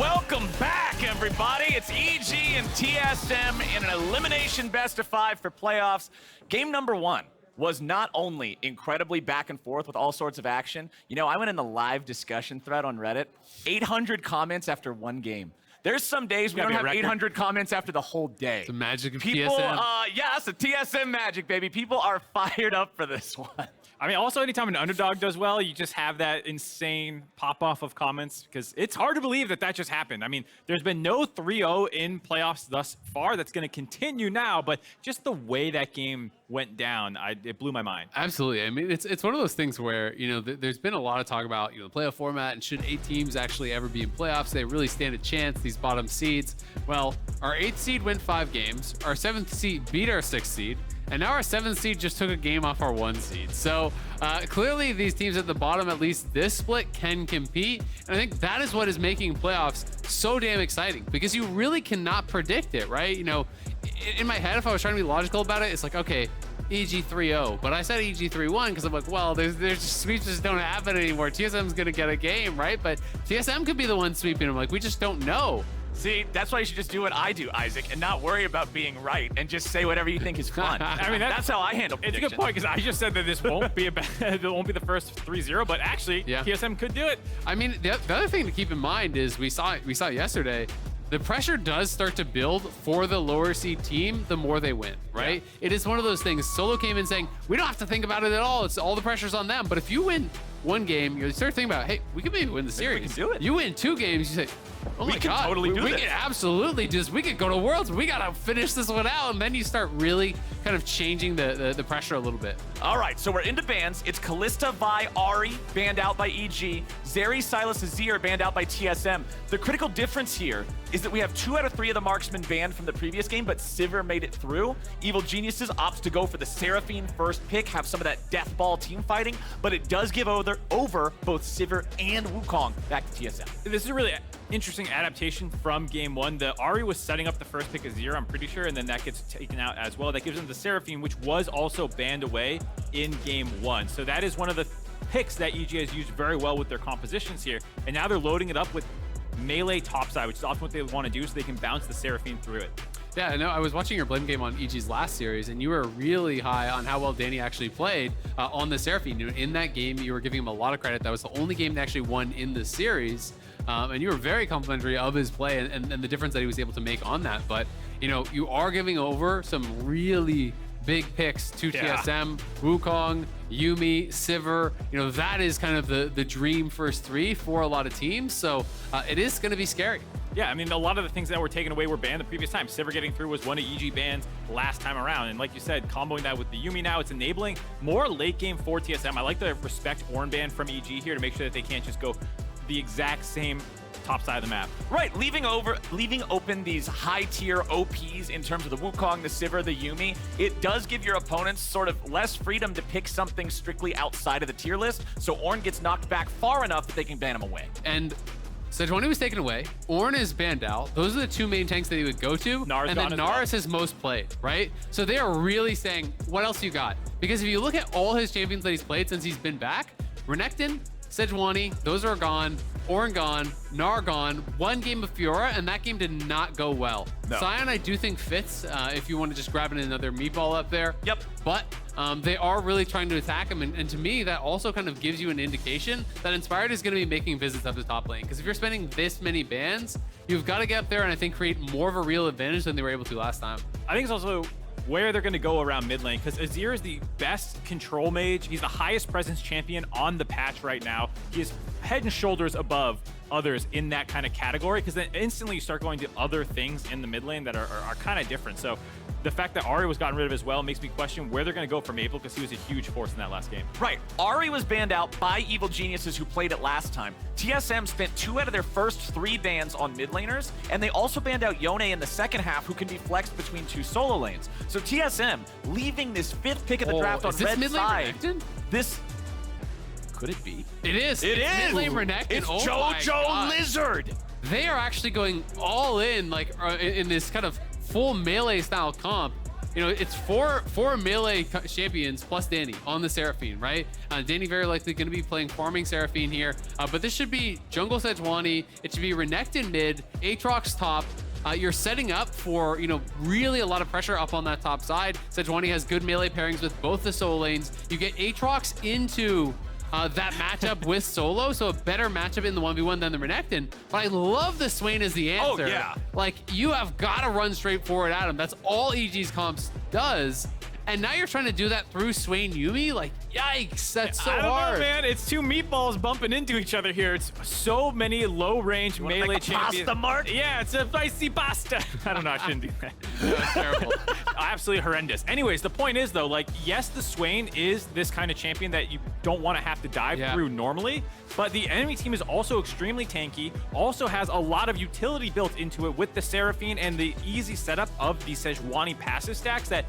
Welcome back, everybody. It's EG and TSM in an elimination best of 5 for playoffs. Game number 1 was not only incredibly back and forth with all sorts of action. You know, I went in the live discussion thread on Reddit, 800 comments after one game. There's some days we don't have 800 comments after the whole day. It's the magic of People, TSM. yeah, that's the TSM magic, baby. People are fired up for this one. I mean, also, anytime an underdog does well, you just have that insane pop-off of comments because it's hard to believe that that just happened. I mean, there's been no 3-0 in playoffs thus far. That's going to continue now, but just the way that game went down, it blew my mind. Absolutely. I mean, it's one of those things where, you know, there's been a lot of talk about, you know, the playoff format and should 8 teams actually ever be in playoffs? They really stand a chance, these bottom seeds. Well, our 8th seed went 5 games, our 7th seed beat our 6th seed, and now our 7th seed just took a game off our 1 seed. So clearly these teams at the bottom, at least this split, can compete. And I think that is what is making playoffs so damn exciting because you really cannot predict it, right? You know, in my head, if I was trying to be logical about it, it's like, okay, EG 3-0, but I said EG 3-1 because I'm like, well, there's sweeps just don't happen anymore. TSM's gonna get a game, right? But TSM could be the one sweeping them. Like, we just don't know. See, that's why you should just do what I do, Isaac, and not worry about being right and just say whatever you think is fun. I mean, that's how I handle predictions. It's a good point because I just said that this won't be it won't be the first 3-0, but actually, yeah, TSM could do it. I mean, the other thing to keep in mind is we saw yesterday. The pressure does start to build for the lower seed team the more they win, right? Yeah. It is one of those things. Solo came in saying, we don't have to think about it at all. It's all the pressure's on them. But if you win 1 game, you start thinking about, hey, we could maybe win the series. We can do it. You win 2 games, you say, oh my God, totally do we this. can absolutely do this. We could go to Worlds. We got to finish this one out. And then you start really kind of changing the pressure a little bit. All right, so we're into bans. It's Kalista, Vi, Ahri, banned out by EG. Zeri, Sylas, Azir, banned out by TSM. The critical difference here is that we have 2 out of 3 of the marksmen banned from the previous game, but Sivir made it through. Evil Geniuses opts to go for the Seraphine first pick, have some of that death ball team fighting, but it does give over both Sivir and Wukong back to TSM. This is a really interesting adaptation from game 1. The Ahri was setting up the first pick of Azir, I'm pretty sure, and then that gets taken out as well. That gives them the Seraphine, which was also banned away in game 1. So that is one of the picks that EG has used very well with their compositions here. And now they're loading it up with melee topside, which is often what they want to do so they can bounce the Seraphine through it. Yeah, I know. I was watching your blame game on EG's last series, and you were really high on how well Danny actually played on the Seraphine. In that game, you were giving him a lot of credit. That was the only game that actually won in the series, and you were very complimentary of his play and the difference that he was able to make on that. But, you know, you are giving over some really big picks to TSM, Wukong, Yuumi, Sivir. You know, that is kind of the dream first 3 for a lot of teams. So it is going to be scary. Yeah, I mean, a lot of the things that were taken away were banned the previous time. Sivir getting through was one of EG bans last time around. And like you said, comboing that with the Yuumi now, it's enabling more late game for TSM. I like the respect Ornn ban from EG here to make sure that they can't just go the exact same top side of the map. Right, leaving open these high tier OPs in terms of the Wukong, the Sivir, the Yuumi. It does give your opponents sort of less freedom to pick something strictly outside of the tier list, so Ornn gets knocked back far enough that they can ban him away. And Sejuani was taken away. Ornn is banned out. Those are the 2 main tanks that he would go to. Nara's and then Nara is his most played, right? So they are really saying, what else you got? Because if you look at all his champions that he's played since he's been back, Renekton, Sejuani, those are gone. Ornn gone, Nara gone, 1 game of Fiora, and that game did not go well. No. Sion, I do think fits if you want to just grab another meatball up there. Yep. But they are really trying to attack him, and to me, that also kind of gives you an indication that Inspired is going to be making visits up the top lane. Because if you're spending this many bans, you've got to get up there and I think create more of a real advantage than they were able to last time. I think it's also where they're going to go around mid lane, because Azir is the best control mage. He's the highest presence champion on the patch right now. He is head and shoulders above others in that kind of category, because then instantly you start going to other things in the mid lane that are kind of different. So the fact that Ahri was gotten rid of as well makes me question where they're going to go for Maple, because he was a huge force in that last game. Right. Ahri was banned out by Evil Geniuses who played it last time. TSM spent 2 out of their first 3 bans on mid laners, and they also banned out Yone in the second half, who can be flexed between 2 solo lanes. So TSM leaving this 5th pick of the draft on red side. This could it be? It is. It is. Mid lane Renekton. It's oh Jojo Lizard. They are actually going all in, like in this kind of full melee style comp. you know, it's four melee champions plus Danny on the Seraphine, right? Danny very likely going to be playing farming Seraphine here, but this should be jungle Sejuani. It should be Renekton mid, Aatrox top. You're setting up for, you know, really a lot of pressure up on that top side. Sejuani has good melee pairings with both the solo lanes. You get Aatrox into that matchup with solo, so a better matchup in the 1v1 than the Renekton. But I love the Swain as the answer. Oh, yeah. Like, you have got to run straight forward at him. That's all EG's comps does. And now you're trying to do that through Swain Yuumi? Like, yikes, that's so I don't hard. know, man. It's two meatballs bumping into each other here. It's so many low-range melee champions. Pasta, Mark? Yeah, it's a spicy pasta. I don't know. I shouldn't do that. That's terrible. Absolutely horrendous. Anyways, the point is, though, like, yes, the Swain is this kind of champion that you don't want to have to dive through normally, but the enemy team is also extremely tanky, also has a lot of utility built into it with the Seraphine and the easy setup of the Sejuani passive stacks that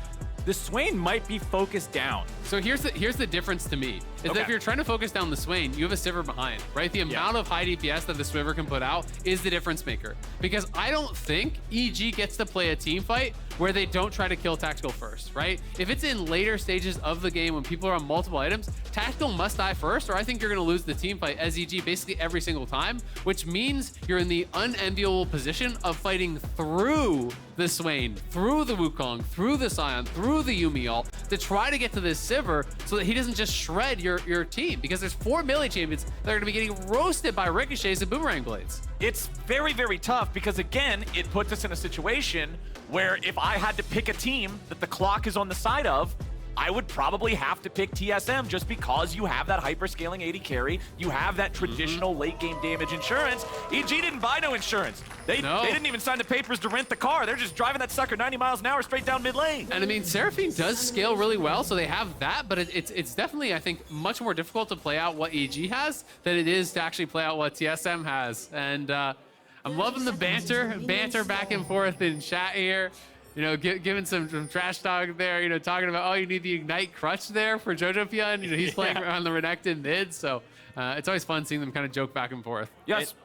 the Swain might be focused down. So here's the difference to me, is that if you're trying to focus down the Swain, you have a Sivir behind, right? The amount of high DPS that the Sivir can put out is the difference maker. Because I don't think EG gets to play a team fight where they don't try to kill Tactical first, right? If it's in later stages of the game when people are on multiple items, Tactical must die first, or I think you're gonna lose the team fight as EG basically every single time, which means you're in the unenviable position of fighting through the Swain, through the Wukong, through the Sion, through the Yuumi ult, to try to get to this Sivir so that he doesn't just shred your team, because there's 4 melee champions that are gonna be getting roasted by ricochets and boomerang blades. It's very, very tough because, again, it puts us in a situation where if I had to pick a team that the clock is on the side of, I would probably have to pick TSM just because you have that hyper-scaling AD carry, you have that traditional late-game damage insurance. EG didn't buy no insurance. They didn't even sign the papers to rent the car. They're just driving that sucker 90 miles an hour straight down mid lane. And I mean, Seraphine does scale really well, so they have that, but it's definitely, I think, much more difficult to play out what EG has than it is to actually play out what TSM has. And I'm loving the banter back and forth in chat here. You know, giving some trash talk there, you know, talking about, oh, you need the Ignite Crutch there for jojopyun. You know, he's playing on the Renekton mid, so it's always fun seeing them kind of joke back and forth. Yes,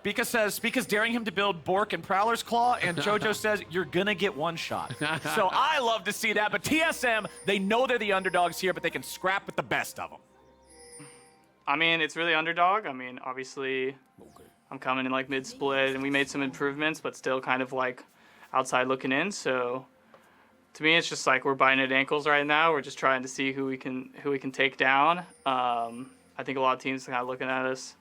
Spica's daring him to build Bork and Prowler's Claw, and Jojo says, you're gonna get one shot. So I love to see that, but TSM, they know they're the underdogs here, but they can scrap with the best of them. I mean, it's really underdog. I mean, obviously, I'm coming in like mid-split, and we made some improvements, but still kind of like outside looking in, so to me, it's just like we're biting at ankles right now. We're just trying to see who we can take down. I think a lot of teams are kind of looking at us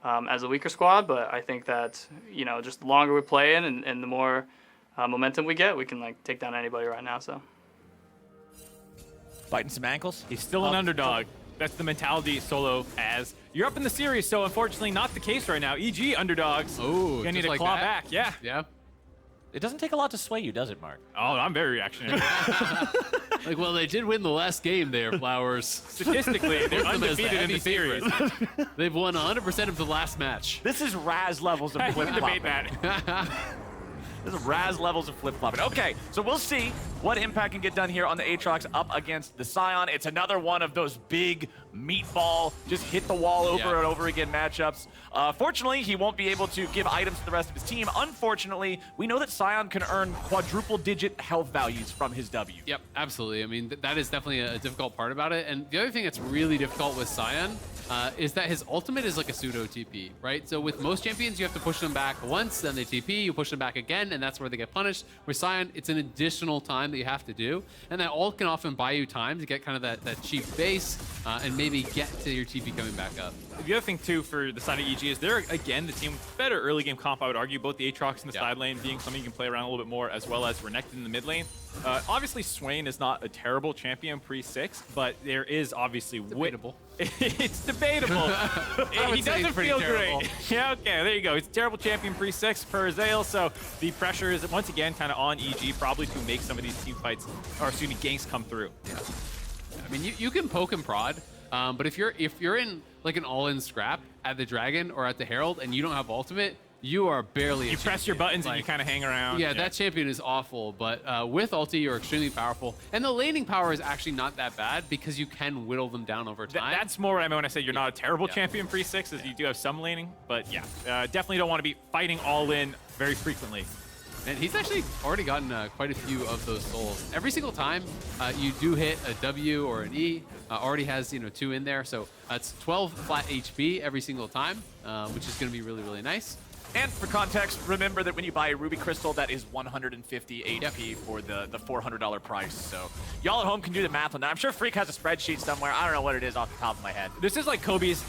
as a weaker squad, but I think that, you know, just the longer we play in and the more momentum we get, we can like take down anybody right now. So Biting some ankles. He's still an underdog. That's the mentality Solo has. You're up in the series, so unfortunately not the case right now. EG underdogs. Oh, gonna need to claw back. Yeah. Yeah. It doesn't take a lot to sway you, does it, Mark? Oh, I'm very reactionary. Like, well, they did win the last game there, Flowers. Statistically, they're Them as the undefeated in heavy the series. They've won 100% of the last match. This is Raz levels of We can flip-flopping. debate that. This is Raz levels of flip-flopping. Okay, so we'll see what impact can get done here on the Aatrox up against the Sion. It's another one of those big meatball, just hit the wall over and over again matchups. Fortunately, he won't be able to give items to the rest of his team. Unfortunately, we know that Sion can earn quadruple-digit health values from his W. Yep, absolutely. I mean, that is definitely a difficult part about it. And the other thing that's really difficult with Sion is that his ultimate is like a pseudo TP, right? So with most champions, you have to push them back once, then they TP, you push them back again, and that's where they get punished. With Sion, it's an additional time that you have to do. And that ult can often buy you time to get kind of that cheap base and maybe get to your TP coming back up. The other thing, too, for the side of EG is they're, again, the team with better early game comp, I would argue, both the Aatrox in the side lane being something you can play around a little bit more, as well as Renekton in the mid lane. Obviously, Swain is not a terrible champion pre-6, but there is obviously... Debatable. It's debatable. He doesn't feel great. Yeah, okay, there you go. He's a terrible champion pre-6 per Azael, so the pressure is, once again, kind of on EG, probably to make some of these team fights, or excuse me, ganks come through. Yeah. I mean, you can poke and prod, but if you're in like an all-in scrap at the Dragon or at the Herald and you don't have ultimate, you are barely You press your buttons and you kind of hang around. Yeah, that champion is awful, but with ulti, you're extremely powerful. And the laning power is actually not that bad because you can whittle them down over time. That's more what I mean when I say you're not a terrible champion pre-6, is you do have some laning, but yeah, definitely don't want to be fighting all in very frequently. And he's actually already gotten quite a few of those souls. Every single time you do hit a W or an E, already has 2 in there. So it's 12 flat HP every single time, which is going to be really, really nice. And for context, remember that when you buy a Ruby Crystal, that is 150 HP for the $400 price. So y'all at home can do the math on that. I'm sure Freak has a spreadsheet somewhere. I don't know what it is off the top of my head. This is like Kobe's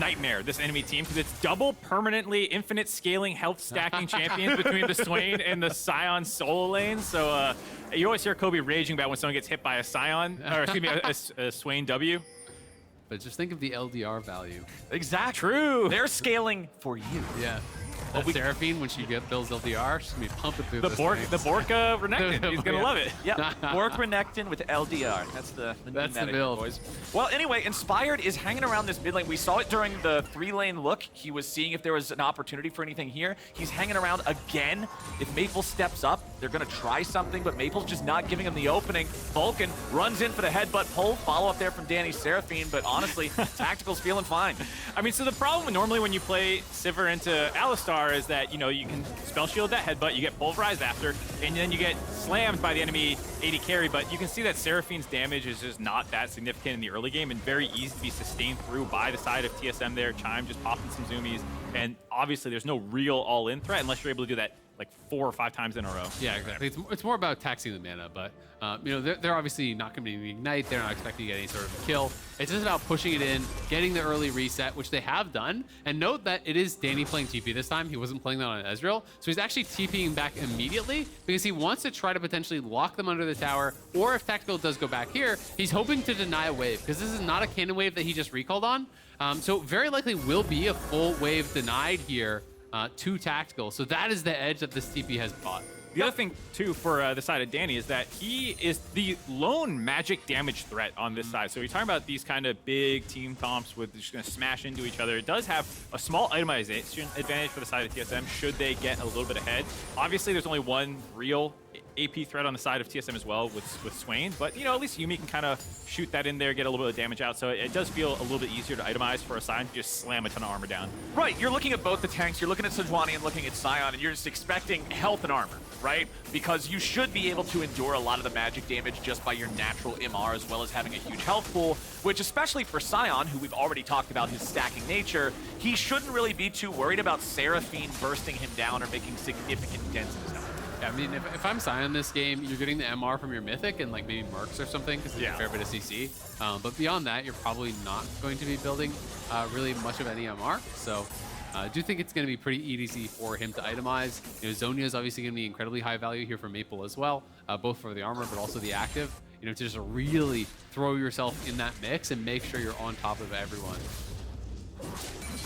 nightmare, this enemy team, because it's double permanently infinite scaling health stacking champions between the Swain and the Sion solo lanes. So you always hear Kobe raging about when someone gets hit by a Sion, or excuse me, a Swain W. But just think of the LDR value. Exactly. True. They're scaling for you. Yeah. That Seraphine, when she builds LDR, she's going to be pumping through The those Bork, things. the Borka Renekton. He's going to love it. Yeah, Bork Renekton with LDR. That's the build, boys. Well, anyway, Inspired is hanging around this mid lane. We saw it during the 3-lane look. He was seeing if there was an opportunity for anything here. He's hanging around again. If Maple steps up, they're going to try something, but Maple's just not giving him the opening. Vulcan runs in for the headbutt pull. Follow up there from Danny Seraphine, but honestly, Tactical's feeling fine. I mean, so the problem normally when you play Sivir into Alistar is that, you can spell shield that headbutt, you get pulverized after, and then you get slammed by the enemy AD carry, but you can see that Seraphine's damage is just not that significant in the early game and very easy to be sustained through by the side of TSM there. Chime just popping some zoomies, and obviously there's no real all-in threat unless you're able to do that like 4 or 5 times in a row. Yeah, exactly. It's more about taxing the mana, but they're obviously not going to be ignite. They're not expecting to get any sort of kill. It's just about pushing it in, getting the early reset, which they have done. And note that it is Danny playing TP this time. He wasn't playing that on Ezreal, so he's actually TPing back immediately because he wants to try to potentially lock them under the tower. Or if Tactical does go back here, he's hoping to deny a wave because this is not a cannon wave that he just recalled on. So very likely will be a full wave denied here to Tactical. So that is the edge that this TP has bought. The other thing, too, for the side of Danny is that he is the lone magic damage threat on this side. So you're talking about these kind of big team comps with just going to smash into each other. It does have a small itemization advantage for the side of TSM should they get a little bit ahead. Obviously, there's only one real AP threat on the side of TSM as well with Swain, but at least Yuumi can kind of shoot that in there, get a little bit of damage out, so it does feel a little bit easier to itemize for a Sion to just slam a ton of armor down. Right, you're looking at both the tanks, you're looking at Sejuani and looking at Sion, and you're just expecting health and armor, right? Because you should be able to endure a lot of the magic damage just by your natural MR, as well as having a huge health pool, which especially for Sion, who we've already talked about his stacking nature, he shouldn't really be too worried about Seraphine bursting him down or making significant dents in his health. I mean, if I'm Sion this game, you're getting the MR from your Mythic and like maybe MarkZ or something because there's a fair bit of CC. But beyond that, you're probably not going to be building really much of any MR. So I do think it's going to be pretty easy for him to itemize. Zonia is obviously going to be incredibly high value here for Maple as well, both for the armor but also the active. To just really throw yourself in that mix and make sure you're on top of everyone.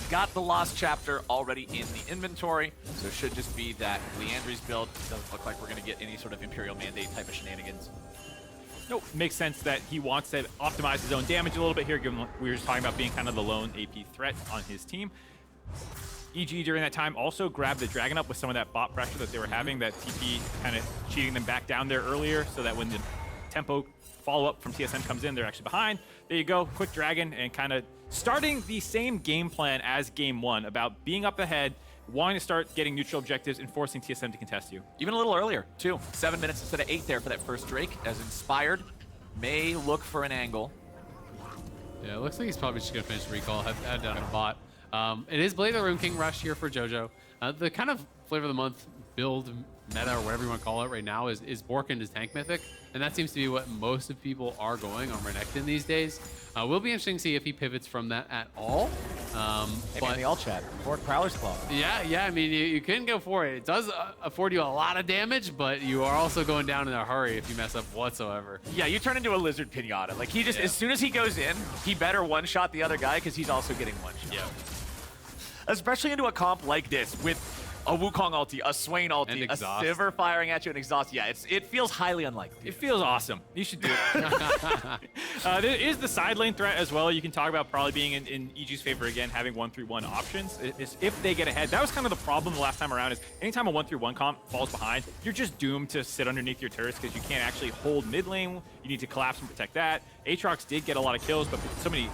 Got the Lost Chapter already in the inventory, so it should just be that Leandry's build. Doesn't look like we're going to get any sort of Imperial Mandate type of shenanigans. Nope, makes sense that he wants to optimize his own damage a little bit here, given we were just talking about being kind of the lone AP threat on his team. EG during that time also grabbed the Dragon up with some of that bot pressure that they were having, that TP kind of cheating them back down there earlier, so that when the tempo follow-up from TSM comes in, they're actually behind. There you go, quick Dragon, and kind of starting the same game plan as game 1 about being up ahead, wanting to start getting neutral objectives and forcing TSM to contest you. Even a little earlier, too. 7 minutes instead of 8 there for that first Drake, as Inspired may look for an angle. Yeah, it looks like he's probably just going to finish the recall, head down to bot. It is Blade of the Ruin King Rush here for JoJo. The kind of flavor of the month build meta, or whatever you want to call it right now, is Bork and his tank mythic, and that seems to be what most of people are going on Renekton these days. Will be interesting to see if he pivots from that at all. But the all chat, Bork Prowler's Claw. Yeah, I mean, you can go for it. It does afford you a lot of damage, but you are also going down in a hurry if you mess up whatsoever. Yeah, you turn into a lizard pinata. Like, he just, as soon as he goes in, he better one-shot the other guy, because he's also getting one-shot. Yeah. Especially into a comp like this, with a Wukong ulti, a Swain ulti, a Sivir firing at you, and exhaust. Yeah, it feels highly unlikely. It feels awesome. You should do it. There is the side lane threat as well. You can talk about probably being in EG's favor again, having 1-3-1 options. If they get ahead, that was kind of the problem the last time around. Is anytime a 1-3-1 comp falls behind, you're just doomed to sit underneath your turrets because you can't actually hold mid lane. You need to collapse and protect that. Aatrox did get a lot of kills, but so many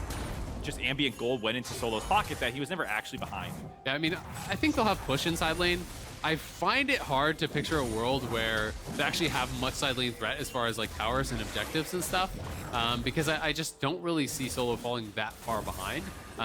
just ambient gold went into Solo's pocket that he was never actually behind. Yeah, I mean, I think they'll have push in side lane. I find it hard to picture a world where they actually have much side lane threat as far as like towers and objectives and stuff, because I just don't really see Solo falling that far behind.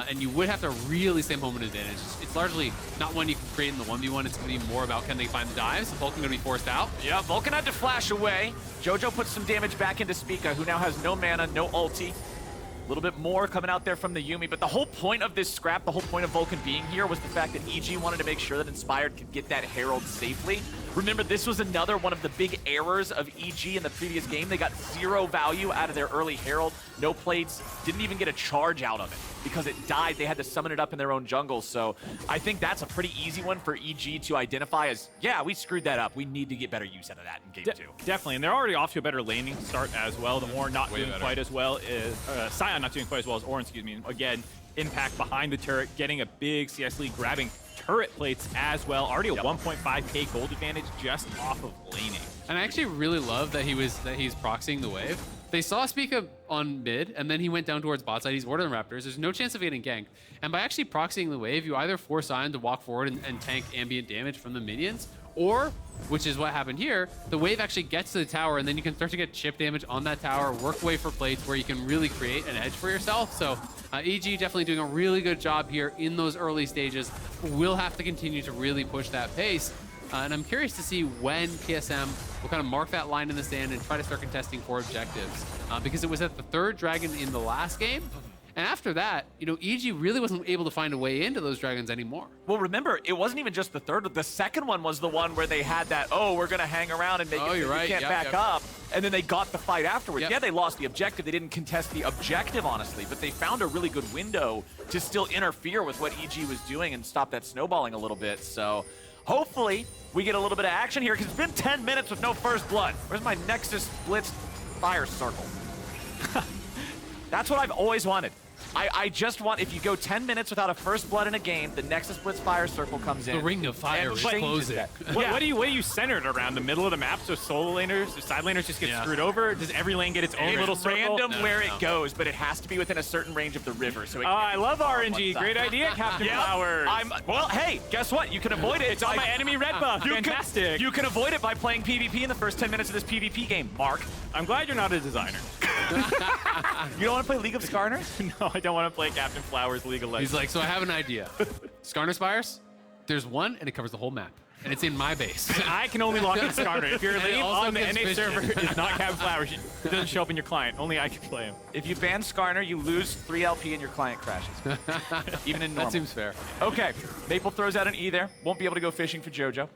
And you would have to really stay home advantage. It's largely not one you can create in the 1v1. It's going to be more about can they find the dives. Vulcan going to be forced out. Yeah, Vulcan had to flash away. Jojo puts some damage back into Spica, who now has no mana, no ulti. A little bit more coming out there from the Yuumi, but the whole point of this scrap, the whole point of Vulcan being here was the fact that EG wanted to make sure that Inspired could get that Herald safely. Remember, this was another one of the big errors of EG in the previous game. They got 0 value out of their early Herald, no plates, didn't even get a charge out of it. Because it died, they had to summon it up in their own jungle. So I think that's a pretty easy one for EG to identify as, yeah, we screwed that up. We need to get better use out of that in game 2. Definitely, and they're already off to a better laning start as well. The Ornn not doing quite as well as Sion not doing quite as well as Ornn, excuse me. Again, impact behind the turret, getting a big CS lead, grabbing turret plates as well. Already a 1.5k gold advantage just off of laning. And I actually really love that he's proxying the wave. They saw Spica on mid, and then he went down towards bot side. He's ordering Raptors. There's no chance of getting ganked. And by actually proxying the wave, you either force Sion to walk forward and tank ambient damage from the minions, or, which is what happened here, the wave actually gets to the tower, and then you can start to get chip damage on that tower, work away for plates where you can really create an edge for yourself. So EG definitely doing a really good job here in those early stages. We'll have to continue to really push that pace. And I'm curious to see when TSM will kind of mark that line in the sand and try to start contesting for objectives. Because it was at the 3rd dragon in the last game. And after that, you know, EG really wasn't able to find a way into those dragons anymore. Well, remember, it wasn't even just the 3rd. The 2nd one was the one where they had that, oh, we're going to hang around and make it so you can't back up. And then they got the fight afterwards. Yeah, they lost the objective. They didn't contest the objective, honestly, but they found a really good window to still interfere with what EG was doing and stop that snowballing a little bit. So hopefully we get a little bit of action here, because it's been 10 minutes with no first blood. Where's my Nexus Blitz fire circle? That's what I've always wanted. I just want, if you go 10 minutes without a first blood in a game, the Nexus Blitz fire circle comes in. The ring of fire is closing. What are you centered around? The middle of the map, so solo laners, the side laners just get screwed over? Does every lane get its own little circle? Random where it goes, but it has to be within a certain range of the river. So I love RNG. Great idea, Captain Flowers. Well, hey, guess what? You can avoid it. It's on my enemy red buff. Fantastic. You can avoid it by playing PvP in the first 10 minutes of this PvP game, Mark. I'm glad you're not a designer. You don't want to play League of Skarners? No, I don't want to play Captain Flowers League of Legends. He's like, so I have an idea. Skarner Spires, there's one, and it covers the whole map. And it's in my base. I can only lock in Skarner. If your lane on the NA server is not Captain Flowers, it doesn't show up in your client. Only I can play him. If you ban Skarner, you lose 3 LP and your client crashes. Even in normal. That seems fair. Okay, Maple throws out an E there. Won't be able to go fishing for Jojo.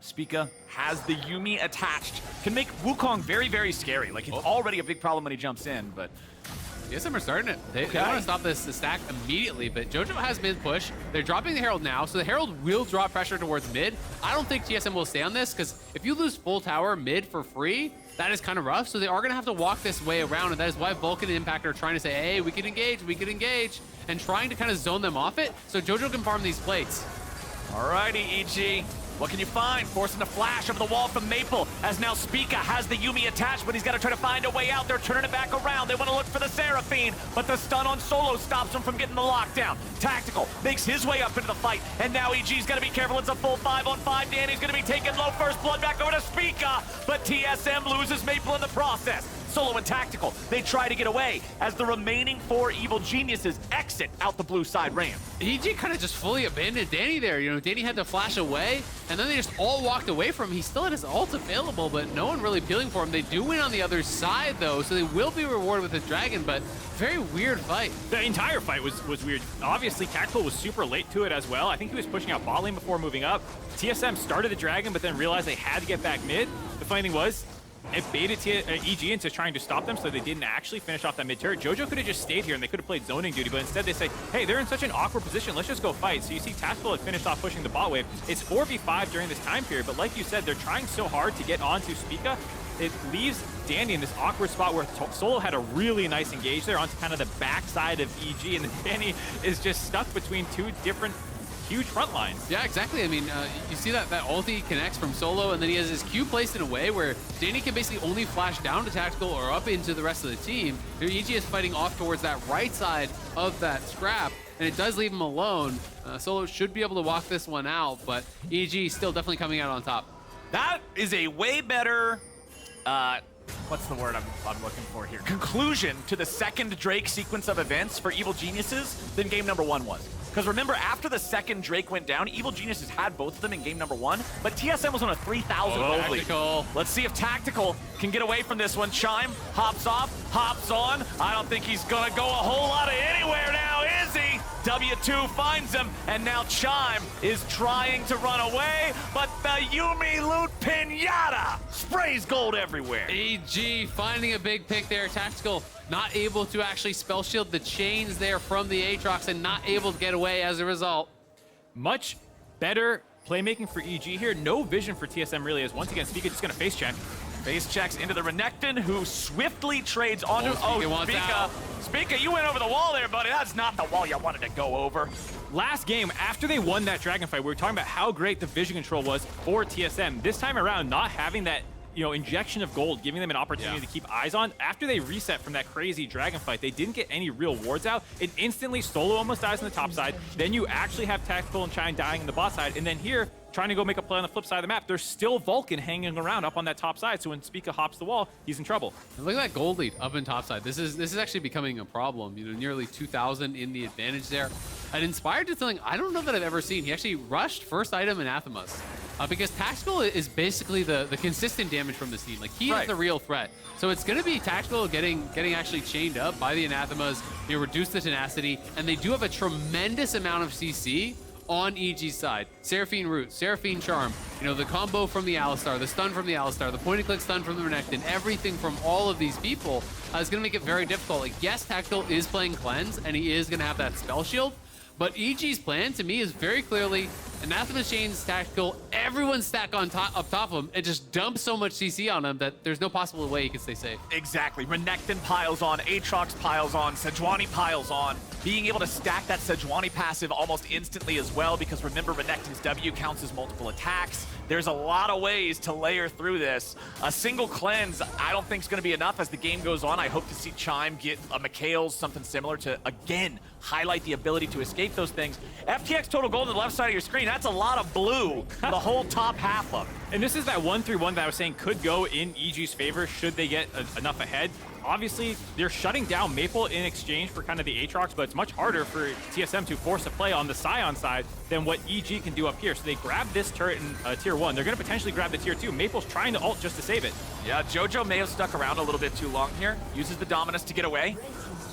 Spica has the Yuumi attached. Can make Wukong very, very scary. Like, it's already a big problem when he jumps in, but... TSM are starting it. They want to stop this stack immediately, but Jojo has mid push. They're dropping the Herald now, so the Herald will draw pressure towards mid. I don't think TSM will stay on this, because if you lose full tower mid for free, that is kind of rough. So they are going to have to walk this way around, and that is why Vulcan and Impact are trying to say, hey, we can engage, and trying to kind of zone them off it, so Jojo can farm these plates. Alrighty, EG. What can you find? Forcing a flash over the wall from Maple, as now Spica has the Yuumi attached, but he's got to try to find a way out. They're turning it back around. They want to look for the Seraphine, but the stun on Solo stops him from getting the lockdown. Tactical makes his way up into the fight, and now EG's got to be careful. It's a full 5-on-5. Danny's going to be taking low first blood back over to Spica, but TSM loses Maple in the process. Solo and Tactical, they try to get away as the remaining 4 evil geniuses exit out the blue side ramp. EG kind of just fully abandoned Danny there. You know, Danny had to flash away, and then they just all walked away from him. He still had his ult available, but no one really peeling for him. They do win on the other side, though, so they will be rewarded with a dragon, but very weird fight. The entire fight was weird. Obviously, Tactical was super late to it as well. I think he was pushing out bot lane before moving up. TSM started the dragon, but then realized they had to get back mid. The funny thing was, it baited EG into trying to stop them, so they didn't actually finish off that mid turret. Jojo could have just stayed here and they could have played zoning duty, but instead they say, hey, they're in such an awkward position, let's just go fight. So you see Tactical had finished off pushing the bot wave. It's 4v5 during this time period, but like you said, they're trying so hard to get onto Spica. It leaves Danny in this awkward spot where Solo had a really nice engage there onto kind of the backside of EG, and then Danny is just stuck between 2 different huge front line. Yeah, exactly. I mean, you see that ulti connects from solo, and then he has his Q placed in a way where Danny can basically only flash down to Tactical or up into the rest of the team. Here, EG is fighting off towards that right side of that scrap, and it does leave him alone. Solo should be able to walk this one out, but EG still definitely coming out on top. That is a way better, what's the word I'm looking for here? Conclusion to the second Drake sequence of events for Evil Geniuses than game number 1 was. Because remember, after the second Drake went down, Evil Geniuses had both of them in game number 1, but TSM was on a 3,000 gold lead. Let's see if Tactical can get away from this one. Chime hops off, hops on. I don't think he's gonna go a whole lot of anywhere now, is he? W2 finds him, and now Chime is trying to run away, but the Yumi Loot Pinata sprays gold everywhere. EG finding a big pick there. Tactical not able to actually spell shield the chains there from the Aatrox and not able to get away as a result. Much better playmaking for EG here. No vision for TSM really, as once again, Spica just gonna face check. Face checks into the Renekton, who swiftly trades onto Spica. Spica, you went over the wall there, buddy. That's not the wall you wanted to go over. Last game, after they won that dragon fight, we were talking about how great the vision control was for TSM. This time around, not having that injection of gold, giving them an opportunity to keep eyes on. After they reset from that crazy dragon fight, they didn't get any real wards out. It instantly solo almost dies on the top side. Then you actually have Tactical and Chime dying on the bot side. And then here, trying to go make a play on the flip side of the map, there's still Vulcan hanging around up on that top side. So when Spica hops the wall, he's in trouble. And look at that gold lead up in top side. This is actually becoming a problem. Nearly 2,000 in the advantage there. And Inspired did something I don't know that I've ever seen. He actually rushed first item Anathemas. Because Tactical is basically the consistent damage from this team. Like, he is the real threat. So it's going to be Tactical getting actually chained up by the Anathemas. They reduce the tenacity, and they do have a tremendous amount of CC on EG's side. Seraphine Root, Seraphine Charm, the combo from the Alistar, the stun from the Alistar, the point-and-click stun from the Renekton, everything from all of these people is going to make it very difficult. Like, yes, Tactical is playing Cleanse, and he is going to have that spell shield, but EG's plan, to me, is very clearly Anathema chains Tactical, everyone stack on top of him, and just dump so much CC on him that there's no possible way he can stay safe. Exactly. Renekton piles on, Aatrox piles on, Sejuani piles on. Being able to stack that Sejuani passive almost instantly as well, because remember, Renekton's W counts as multiple attacks. There's a lot of ways to layer through this. A single cleanse, I don't think is going to be enough as the game goes on. I hope to see Chime get a Mikhail's, something similar to, again, highlight the ability to escape those things. FTX total gold on the left side of your screen, that's a lot of blue, the whole top half of it. And this is that 1-3-1 that I was saying could go in EG's favor should they get enough ahead. Obviously, they're shutting down Maple in exchange for kind of the Aatrox, but it's much harder for TSM to force a play on the Sion side than what EG can do up here. So they grab this turret in tier 1. They're going to potentially grab the tier 2. Maple's trying to ult just to save it. Yeah, Jojo may have stuck around a little bit too long here. Uses the Dominus to get away.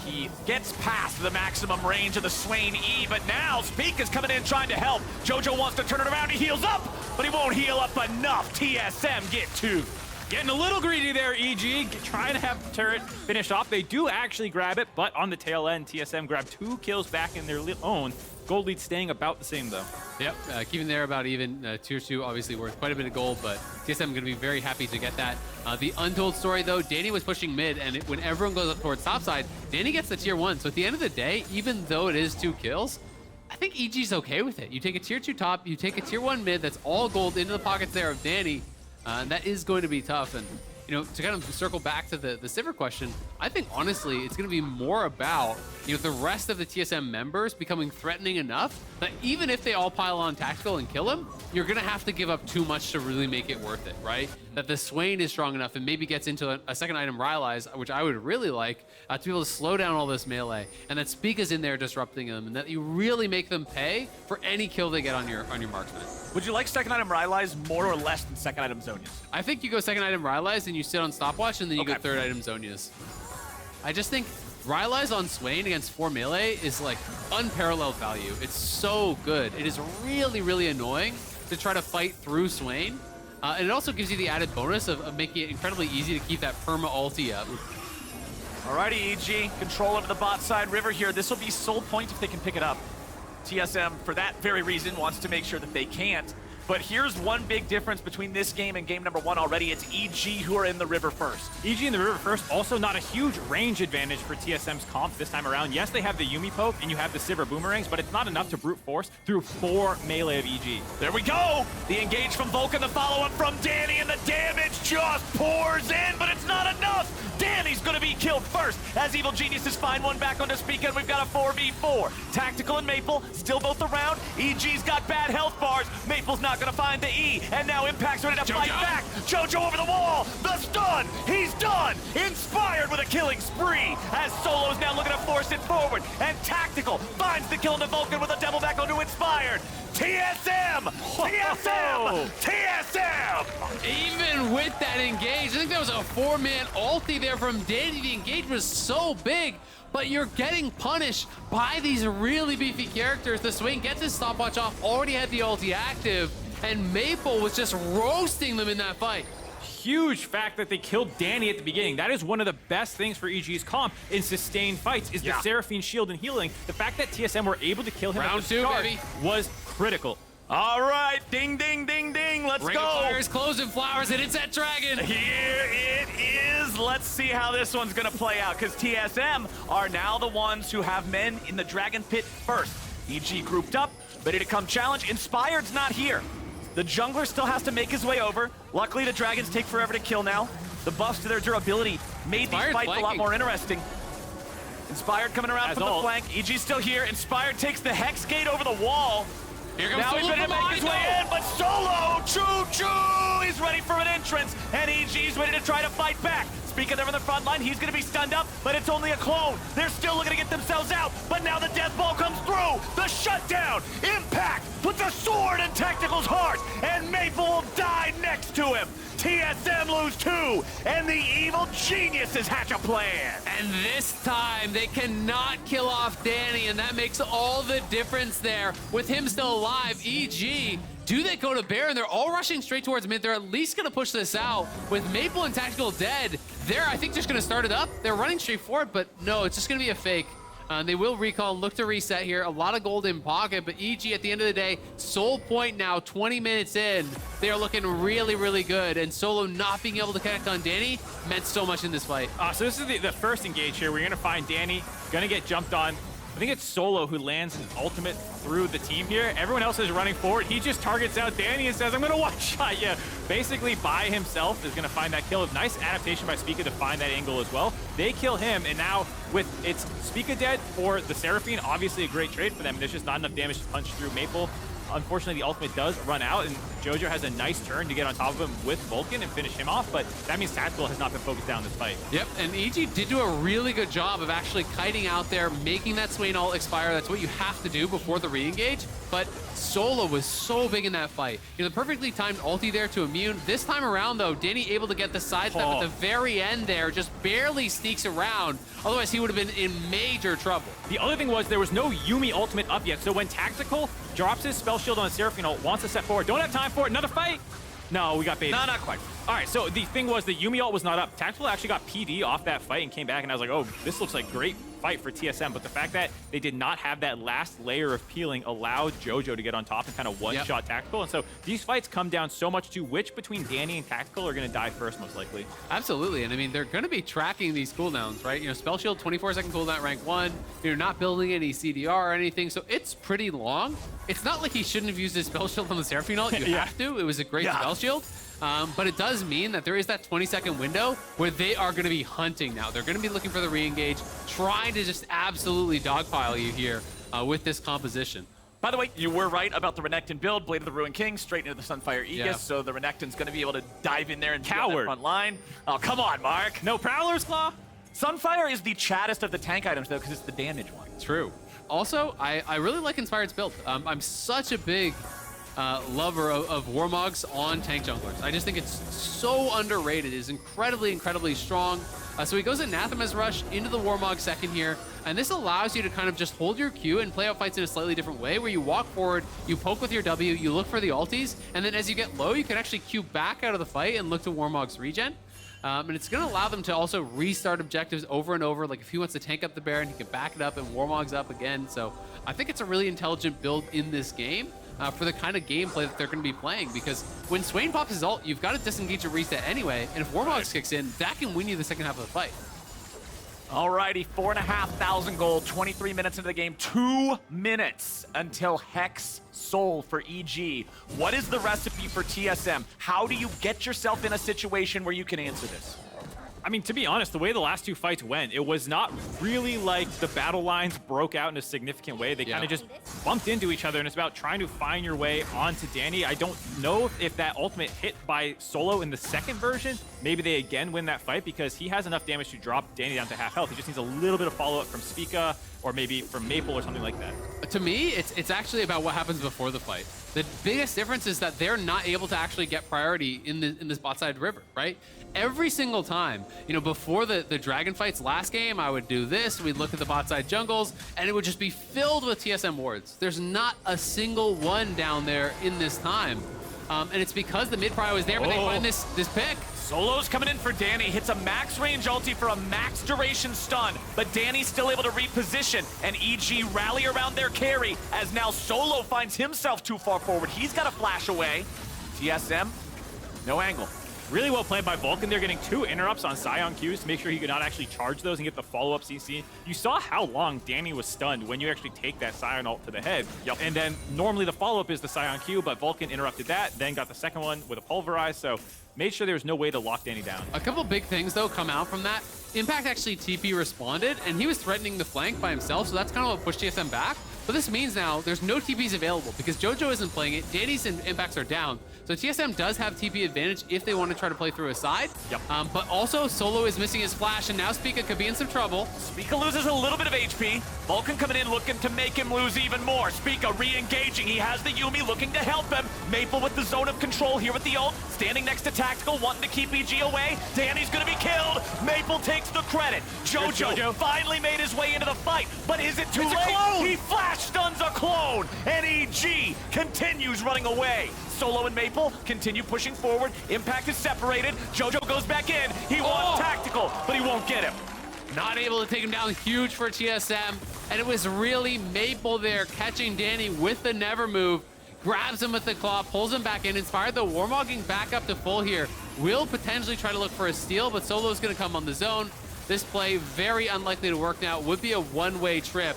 He gets past the maximum range of the Swain E, but now Spica's coming in trying to help. Jojo wants to turn it around. He heals up, but he won't heal up enough. TSM get 2. Getting a little greedy there, EG, trying to have the turret finish off. They do actually grab it, but on the tail end, TSM grabbed 2 kills back in their own. Gold lead staying about the same, though. Yep, keeping there about even. Tier 2 obviously worth quite a bit of gold, but TSM going to be very happy to get that. The untold story, though, Danny was pushing mid, and when everyone goes up towards topside, Danny gets the tier 1. So at the end of the day, even though it is 2 kills, I think EG's okay with it. You take a tier 2 top, you take a tier 1 mid, that's all gold into the pockets there of Danny. And that is going to be tough. And, to kind of circle back to the Sivir question, I think, honestly, it's going to be more about, the rest of the TSM members becoming threatening enough that even if they all pile on Tactical and kill him, you're going to have to give up too much to really make it worth it, right? That the Swain is strong enough and maybe gets into a second item Rylai's, which I would really like, to be able to slow down all this melee, and that Spica's in there disrupting them, and that you really make them pay for any kill they get on your marksman. Would you like second item Rylai's more or less than second item Zhonya's? I think you go second item Rylai's and you sit on stopwatch, and then you go third item Zhonya's. I just think Rylai's on Swain against 4 melee is like unparalleled value. It's so good. It is really, really annoying to try to fight through Swain. And it also gives you the added bonus of making it incredibly easy to keep that perma ulti up. Alrighty, EG, control over the bot side. River here, this will be soul point if they can pick it up. TSM, for that very reason, wants to make sure that they can't. But here's one big difference between this game and game number 1 already. It's EG who are in the river first. EG in the river first, also not a huge range advantage for TSM's comp this time around. Yes, they have the Yuumi poke and you have the Sivir boomerangs, but it's not enough to brute force through 4 melee of EG. There we go! The engage from Vulcan, the follow-up from Danny, and the damage just pours in, but it's not enough! Danny's gonna be killed first, as Evil Geniuses find one back onto Spica, and we've got a 4v4. Tactical and Maple, still both around. EG's got bad health bars. Maple's not gonna find the E, and now Impact's ready to fight back. Jojo over the wall, the stun, he's done! Inspired with a killing spree, as Solo's now looking to force it forward, and Tactical finds the kill into Vulcan with a double back onto Inspired. TSM! TSM! TSM! Even with that engage, I think there was a 4-man ulti there from Danny. The engage was so big, but you're getting punished by these really beefy characters. The Swain gets his stopwatch off, already had the ulti active, and Maple was just roasting them in that fight. Huge fact that they killed Danny at the beginning. That is one of the best things for EG's comp in sustained fights is the Seraphine shield and healing. The fact that TSM were able to kill him Round at the 2, start baby. was critical. All right, ding, ding, ding, ding, let's Ring go. of Fire is closing flowers, and it's that dragon. Here it is. Let's see how this one's gonna play out, because TSM are now the ones who have men in the Dragon Pit first. EG grouped up, ready to come challenge. Inspired's not here. The jungler still has to make his way over. Luckily, the dragons take forever to kill now. The buffs to their durability made these fights a lot more interesting. Inspired coming around from the flank. EG's still here. Inspired takes the Hex Gate over the wall. Here comes Now he's ready to make his way in, but Solo, choo-choo, he's ready for an entrance, and EG's ready to try to fight back. Spica there in the front line, he's gonna be stunned up, but it's only a clone. They're still looking to get themselves out, but now the death ball comes through. The shutdown, Impact puts a sword in Tactical's heart, and Maple will die next to him. TSM lose 2, and the Evil Geniuses hatch a plan. And this time, they cannot kill off Danny, and that makes all the difference there. With him still alive, EG, do they go to Baron? They're all rushing straight towards mid. They're at least going to push this out. With Maple and Tactical dead, they're, I think, just going to start it up. They're running straight forward, but no, it's just going to be a fake. They will recall, look to reset here. A lot of gold in pocket, but EG at the end of the day, Soul Point now, 20 minutes in. They are looking really, really good. And Solo not being able to connect on Danny meant so much in this fight. So this is the first engage here. We're going to find Danny, going to get jumped on. I think it's Solo who lands an ultimate through the team here. Everyone else is running forward. He just targets out Danny and says, I'm going to one-shot you. Basically, by himself is going to find that kill. Nice adaptation by Spica to find that angle as well. They kill him, and now with it's Spica dead for the Seraphine, obviously a great trade for them. There's just not enough damage to punch through Maple. Unfortunately, the ultimate does run out, and Jojo has a nice turn to get on top of him with Vulcan and finish him off, but that means Tactical has not been focused down this fight. Yep, and EG did do a really good job of actually kiting out there, making that Swain ult expire. That's what you have to do before the re-engage, but Solo was so big in that fight. You know, the perfectly timed ulti there to immune. This time around, though, Danny able to get the sidestep at the very end there, just barely sneaks around. Otherwise, he would have been in major trouble. The other thing was there was no Yuumi ultimate up yet, so when Tactical drops his spell shield on Seraphine ult, wants to step forward, don't have time for it, another fight? No, we got baited. No, not quite. All right, so the thing was the Yuumi ult was not up. Tactical actually got PD off that fight and came back, and I was like, oh, this looks like great fight for TSM, but the fact that they did not have that last layer of peeling allowed Jojo to get on top and kind of one-shot Tactical, and so these fights come down so much to which between Danny and Tactical are going to die first, most likely. Absolutely, and I mean, they're going to be tracking these cooldowns, right? You know, Spell Shield, 24-second cooldown, rank 1. You're not building any CDR or anything, so it's pretty long. It's not like he shouldn't have used his Spell Shield on the Seraphine ult. You have to. It was a great Spell Shield. But it does mean that there is that 20-second window where they are going to be hunting now. They're going to be looking for the re-engage, trying to just absolutely dogpile you here with this composition. By the way, you were right about the Renekton build, Blade of the Ruined King, straight into the Sunfire Aegis, so the Renekton's going to be able to dive in there and kill that front line. Oh, come on, Mark. No Prowler's Claw? Sunfire is the chattest of the tank items, though, because it's the damage one. True. Also, I really like Inspired's build. I'm such a big lover of Warmogs on tank junglers. I just think it's so underrated. It is incredibly, incredibly strong. So he goes Anathema's Rush into the Warmog second here, and this allows you to kind of just hold your Q and play out fights in a slightly different way, where you walk forward, you poke with your W, you look for the ultis, and then as you get low, you can actually Q back out of the fight and look to Warmog's regen. And it's going to allow them to also restart objectives over and over. Like if he wants to tank up the Baron, he can back it up and Warmog's up again. So I think it's a really intelligent build in this game. for the kind of gameplay that they're going to be playing. Because when Swain pops his ult, you've got to disengage a reset anyway, and if Warmogs kicks in, that can win you the second half of the fight. Alrighty, 4,500 gold, 23 minutes into the game, 2 minutes until Hex Soul for EG. What is the recipe for TSM? How do you get yourself in a situation where you can answer this? I mean, to be honest, the way the last 2 fights went, it was not really like the battle lines broke out in a significant way. They kind of just bumped into each other, and it's about trying to find your way onto Danny. I don't know if that ultimate hit by Solo in the second version, maybe they again win that fight because he has enough damage to drop Danny down to half health. He just needs a little bit of follow-up from Spica or maybe from Maple or something like that. To me, it's actually about what happens before the fight. The biggest difference is that they're not able to actually get priority in this bot side river, right? Every single time, you know, before the dragon fights last game, I would do this, we'd look at the bot side jungles, and it would just be filled with TSM wards. There's not a single one down there in this time. And it's because the mid prio was there, but they find this pick. Solo's coming in for Danny, hits a max range ulti for a max duration stun, but Danny's still able to reposition, and EG rally around their carry as now Solo finds himself too far forward. He's got to flash away. TSM, no angle. Really well played by Vulcan. They're getting 2 interrupts on Sion Qs to make sure he could not actually charge those and get the follow-up CC. You saw how long Danny was stunned when you actually take that Sion ult to the head. Yep. And then normally the follow-up is the Sion Q, but Vulcan interrupted that, then got the second one with a pulverize, so made sure there was no way to lock Danny down. A couple big things, though, come out from that. Impact actually TP responded, and he was threatening the flank by himself, so that's kind of what pushed TSM back. But this means now there's no TPs available because Jojo isn't playing it. Danny's impacts are down. So TSM does have TP advantage if they want to try to play through a side. Yep. But also Solo is missing his flash, and now Spica could be in some trouble. Spica loses a little bit of HP. Vulcan coming in looking to make him lose even more. Spica re-engaging. He has the Yuumi looking to help him. Maple with the zone of control here with the ult. Standing next to Tactical, wanting to keep EG away. Danny's gonna be killed. Maple takes the credit. Jojo finally made his way into the fight, but is it too late? He flash stuns a clone, and EG continues running away. Solo and Maple continue pushing forward. Impact is separated. Jojo goes back in. He wants Tactical, but he won't get him. Not able to take him down, huge for TSM. And it was really Maple there catching Danny with the never move. Grabs him with the claw, pulls him back in, inspired the Warmogging back up to full here. Will potentially try to look for a steal, but Solo's gonna come on the zone. This play very unlikely to work now. Would be a one-way trip.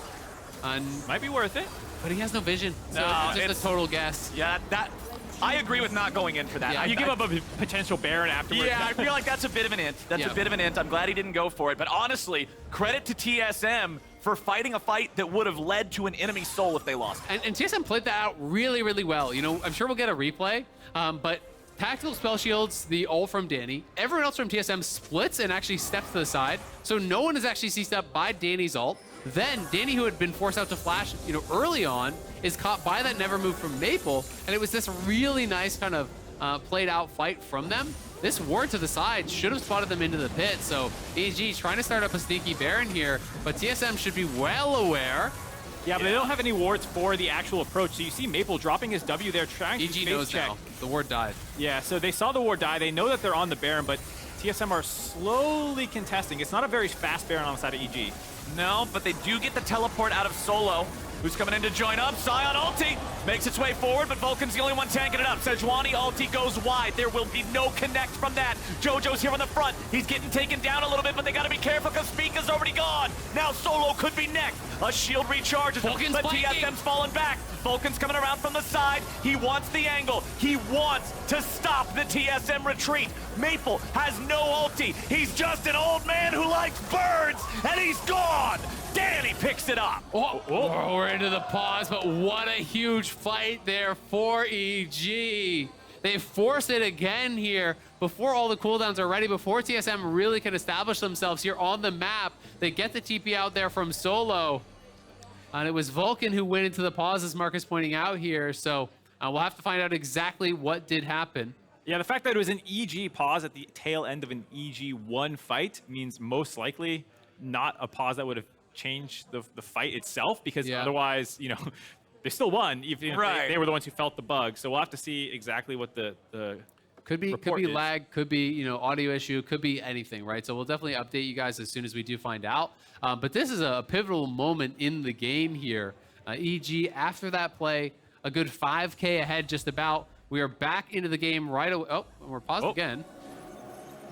Might be worth it. But he has no vision, so No, it's just a total guess. Yeah, I agree with not going in for that. Yeah, You give up a potential Baron afterwards. Yeah, I feel like that's a bit of an int. That's a bit of an int. I'm glad he didn't go for it. But honestly, credit to TSM for fighting a fight that would have led to an enemy soul if they lost. And TSM played that out really, really well. You know, I'm sure we'll get a replay, but Tactical spell shields the ult from Danny. Everyone else from TSM splits and actually steps to the side. So no one is actually seized up by Danny's ult. Then Danny, who had been forced out to flash, you know, early on, is caught by that never move from Maple. And it was this really nice kind of played out fight from them. This ward to the side should have spotted them into the pit. So EG trying to start up a sneaky Baron here, but TSM should be well aware. Yeah, but they don't have any wards for the actual approach. So you see Maple dropping his W there, trying to EG knows check. now. The ward died. Yeah, so they saw the ward die. They know that they're on the Baron, but TSM are slowly contesting. It's not a very fast Baron on the side of EG. No, but they do get the teleport out of Solo, who's coming in to join up. Sion ulti makes its way forward, but Vulcan's the only one tanking it up. Sejuani ulti goes wide. There will be no connect from that. Jojo's here on the front. He's getting taken down a little bit, but they got to be careful because Spica's already gone. Now Solo could be next. A shield recharges, Vulcan's but flanking. TSM's falling back. Vulcan's coming around from the side. He wants the angle. He wants to stop the TSM retreat. Maple has no ulti. He's just an old man who likes birds, and he's gone. Danny picks it up. Oh, we're into the pause, but what a huge fight there for EG. They force it again here before all the cooldowns are ready, before TSM really can establish themselves here on the map. They get the TP out there from Solo. And it was Vulcan who went into the pause, as Mark is pointing out here. So we'll have to find out exactly what did happen. Yeah, the fact that it was an EG pause at the tail end of an EG1 fight means most likely not a pause that would have changed the fight itself, because otherwise, you know, they still won, even if they were the ones who felt the bug. So we'll have to see exactly what the could be is. lag, could be, you know, audio issue, could be anything, right? So we'll definitely update you guys as soon as we do find out. But this is a pivotal moment in the game here. EG, after that play, a good 5K ahead just about. We are back into the game right away. Oh, we're paused again.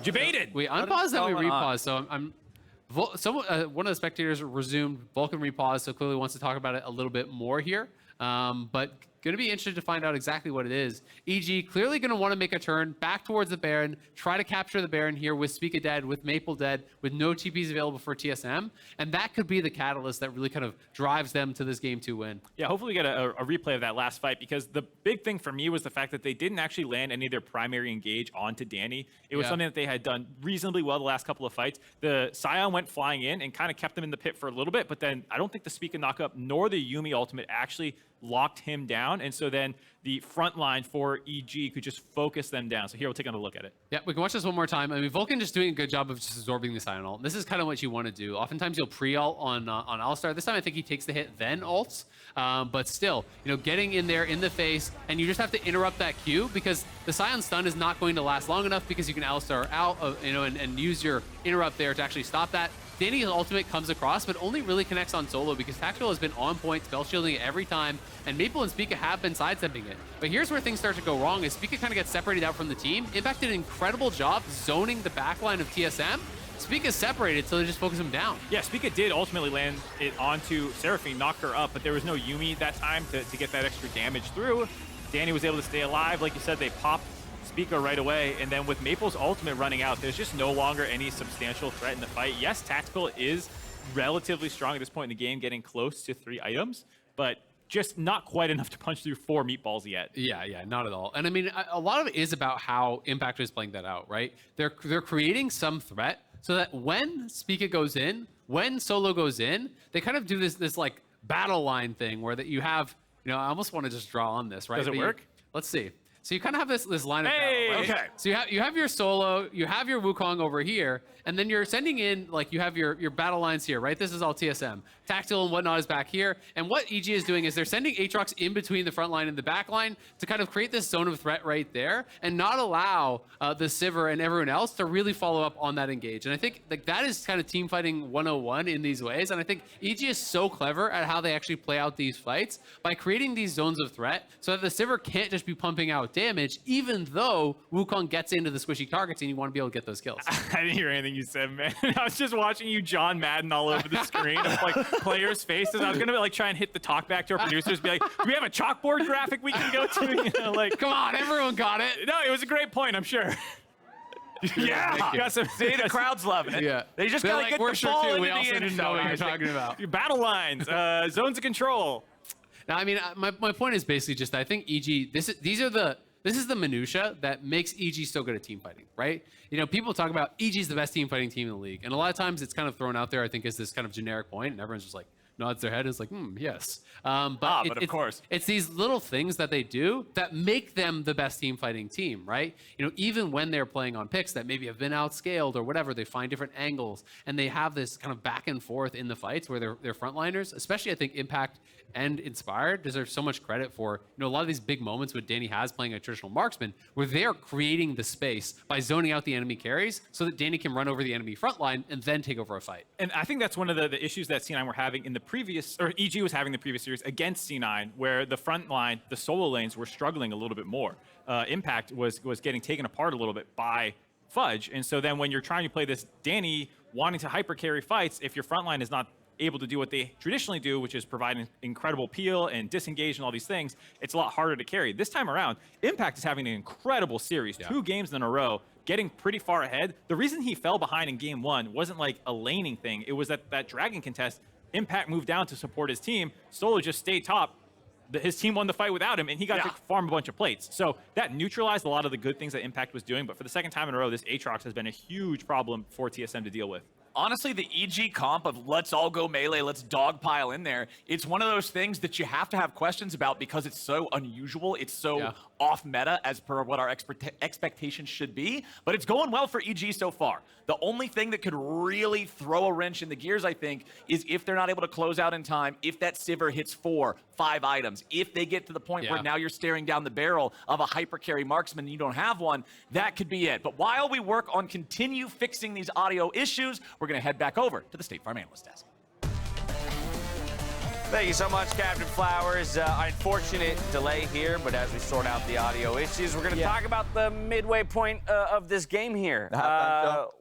Debated. We unpaused and we repaused. So one of the spectators resumed Vulcan repause, so clearly wants to talk about it a little bit more here. But going to be interested to find out exactly what it is. EG clearly going to want to make a turn back towards the Baron, try to capture the Baron here with Spica dead, with Maple dead, with no TPs available for TSM. And that could be the catalyst that really kind of drives them to this Game 2 win. Yeah, hopefully we get a replay of that last fight, because the big thing for me was the fact that they didn't actually land any of their primary engage onto Danny. It was something that they had done reasonably well the last couple of fights. The Sion went flying in and kind of kept them in the pit for a little bit, but then I don't think the Spica knockup nor the Yuumi ultimate actually locked him down, and so then the front line for EG could just focus them down. So here, we'll take another look at it. Yeah, we can watch this one more time. I mean, Vulcan just doing a good job of just absorbing the Sion ult. This is kind of what you want to do. Oftentimes you'll pre-ult on Alistar. This time I think he takes the hit, then ults. But still, you know, getting in there in the face, and you just have to interrupt that Q, because the Sion stun is not going to last long enough, because you can Alistar out, and use your interrupt there to actually stop that. Danny's ultimate comes across, but only really connects on solo, because Tactical has been on point, spell shielding it every time, and Maple and Spica have been sidestepping it. But here's where things start to go wrong, is Spica kind of gets separated out from the team. Impact did an incredible job zoning the backline of TSM. Spica's separated, so they just focus him down. Yeah, Spica did ultimately land it onto Seraphine, knocked her up, but there was no Yuumi that time to get that extra damage through. Danny was able to stay alive. Like you said, they popped Spica right away, and then with Maple's ultimate running out, there's just no longer any substantial threat in the fight. Yes, Tactical is relatively strong at this point in the game, getting close to 3 items, but just not quite enough to punch through 4 meatballs yet. Yeah, not at all. And I mean, a lot of it is about how Impact is playing that out, right? They're creating some threat so that when Spica goes in, when Solo goes in, they kind of do this like battle line thing where that you have, I almost want to just draw on this, right? Does it work? Let's see. So you kind of have this line of hey! battle, right? Okay. So you have your Solo, you have your Wukong over here, and then you're sending in, like, you have your battle lines here, right? This is all TSM. Tactical and whatnot is back here. And what EG is doing is they're sending Aatrox in between the front line and the back line to kind of create this zone of threat right there and not allow the Sivir and everyone else to really follow up on that engage. And I think like that is kind of team fighting 101 in these ways. And I think EG is so clever at how they actually play out these fights by creating these zones of threat so that the Sivir can't just be pumping out damage, even though Wukong gets into the squishy targets and you want to be able to get those kills. I didn't hear anything you said, man. I was just watching you John Madden all over the screen of like players' faces. I was gonna like try and hit the talk back to our producers, be like, "Do we have a chalkboard graphic we can go to?" Like, come on, everyone got it. No, it was a great point, I'm sure. Yeah, got some. See, the crowd's loving it. Yeah. They just They're gotta like, get we're the sure ball too. into We the also end didn't know what zone. you're talking about. Battle lines, zones of control. Now, I mean, my point is basically just I think EG, this is the minutia that makes EG so good at team fighting, right? People talk about EG's the best team fighting team in the league, and a lot of times it's kind of thrown out there, I think, as this kind of generic point, and everyone's just like nods their head and is like, yes. But of course. It's these little things that they do that make them the best team fighting team, right? Even when they're playing on picks that maybe have been outscaled or whatever, they find different angles, and they have this kind of back and forth in the fights where they're frontliners, especially I think Impact and Inspired deserve so much credit for a lot of these big moments with Danny has playing a traditional marksman where they're creating the space by zoning out the enemy carries so that Danny can run over the enemy front line and then take over a fight. And I think that's one of the issues that C9 were having in the previous, or EG was having the previous series against C9, where the front line, the solo lanes were struggling a little bit more. Impact was getting taken apart a little bit by Fudge. And so then when you're trying to play this Danny wanting to hyper carry fights, if your front line is not able to do what they traditionally do, which is provide an incredible peel and disengage and all these things, it's a lot harder to carry. This time around, Impact is having an incredible series, 2 games in a row, getting pretty far ahead. The reason he fell behind in game 1 wasn't like a laning thing. It was that Dragon contest, Impact moved down to support his team. Solo just stayed top. His team won the fight without him, and he got to farm a bunch of plates. So that neutralized a lot of the good things that Impact was doing, but for the second time in a row, this Aatrox has been a huge problem for TSM to deal with. Honestly, the EG comp of let's all go melee, let's dogpile in there, it's one of those things that you have to have questions about because it's so unusual, it's so off meta as per what our expectations should be, but it's going well for EG so far. The only thing that could really throw a wrench in the gears, I think, is if they're not able to close out in time, if that Sivir hits 4, 5 items, if they get to the point where now you're staring down the barrel of a hyper carry marksman and you don't have one, that could be it. But while we work on continue fixing these audio issues, we're going to head back over to the State Farm Analyst Desk. Thank you so much, Captain Flowers. Unfortunate delay here, but as we sort out the audio issues, we're going to talk about the midway point of this game here.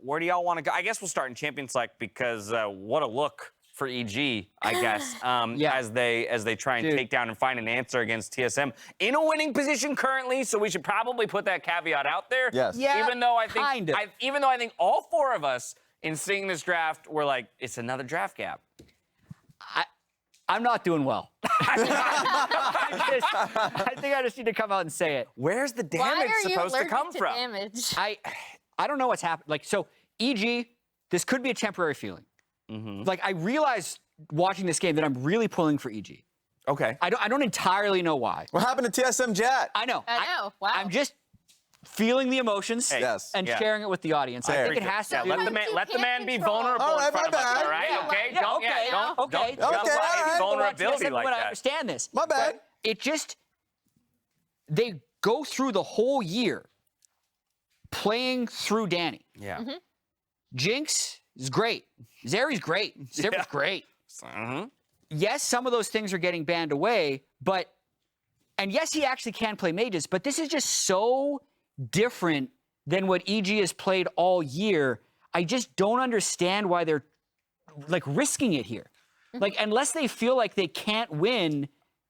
Where do y'all want to go? I guess we'll start in Champions Select because what a look for EG, I guess, as they try and take down and find an answer against TSM in a winning position currently. So we should probably put that caveat out there. Yes. Yeah, even though I think, kind of. even though I think all four of us in seeing this draft were like, it's another draft gap. I'm not doing well. I think I just need to come out and say it. Where's the damage supposed to come from? Damage? I don't know what's happened. Like, so EG, this could be a temporary feeling. Like, I realized watching this game that I'm really pulling for EG. Okay. I don't entirely know why. What happened to TSM Jet? I know. I know. Wow. I'm just feeling the emotions Yes. and sharing it with the audience. I think it has to do. Let the man be vulnerable. All right, in front my of us, bad. all right? Yeah, Okay. yeah, don't okay, don't okay. don't Okay, justify all right. vulnerability like I that. understand this. My bad. But it just, they go through the whole year playing through Danny. Yeah. Jinx is great. Zeri's great. Sivir's great. Yes, some of those things are getting banned away, but, and yes, he actually can play mages, but this is just so different than what EG has played all year. I just don't understand why they're like risking it here. Like, unless they feel like they can't win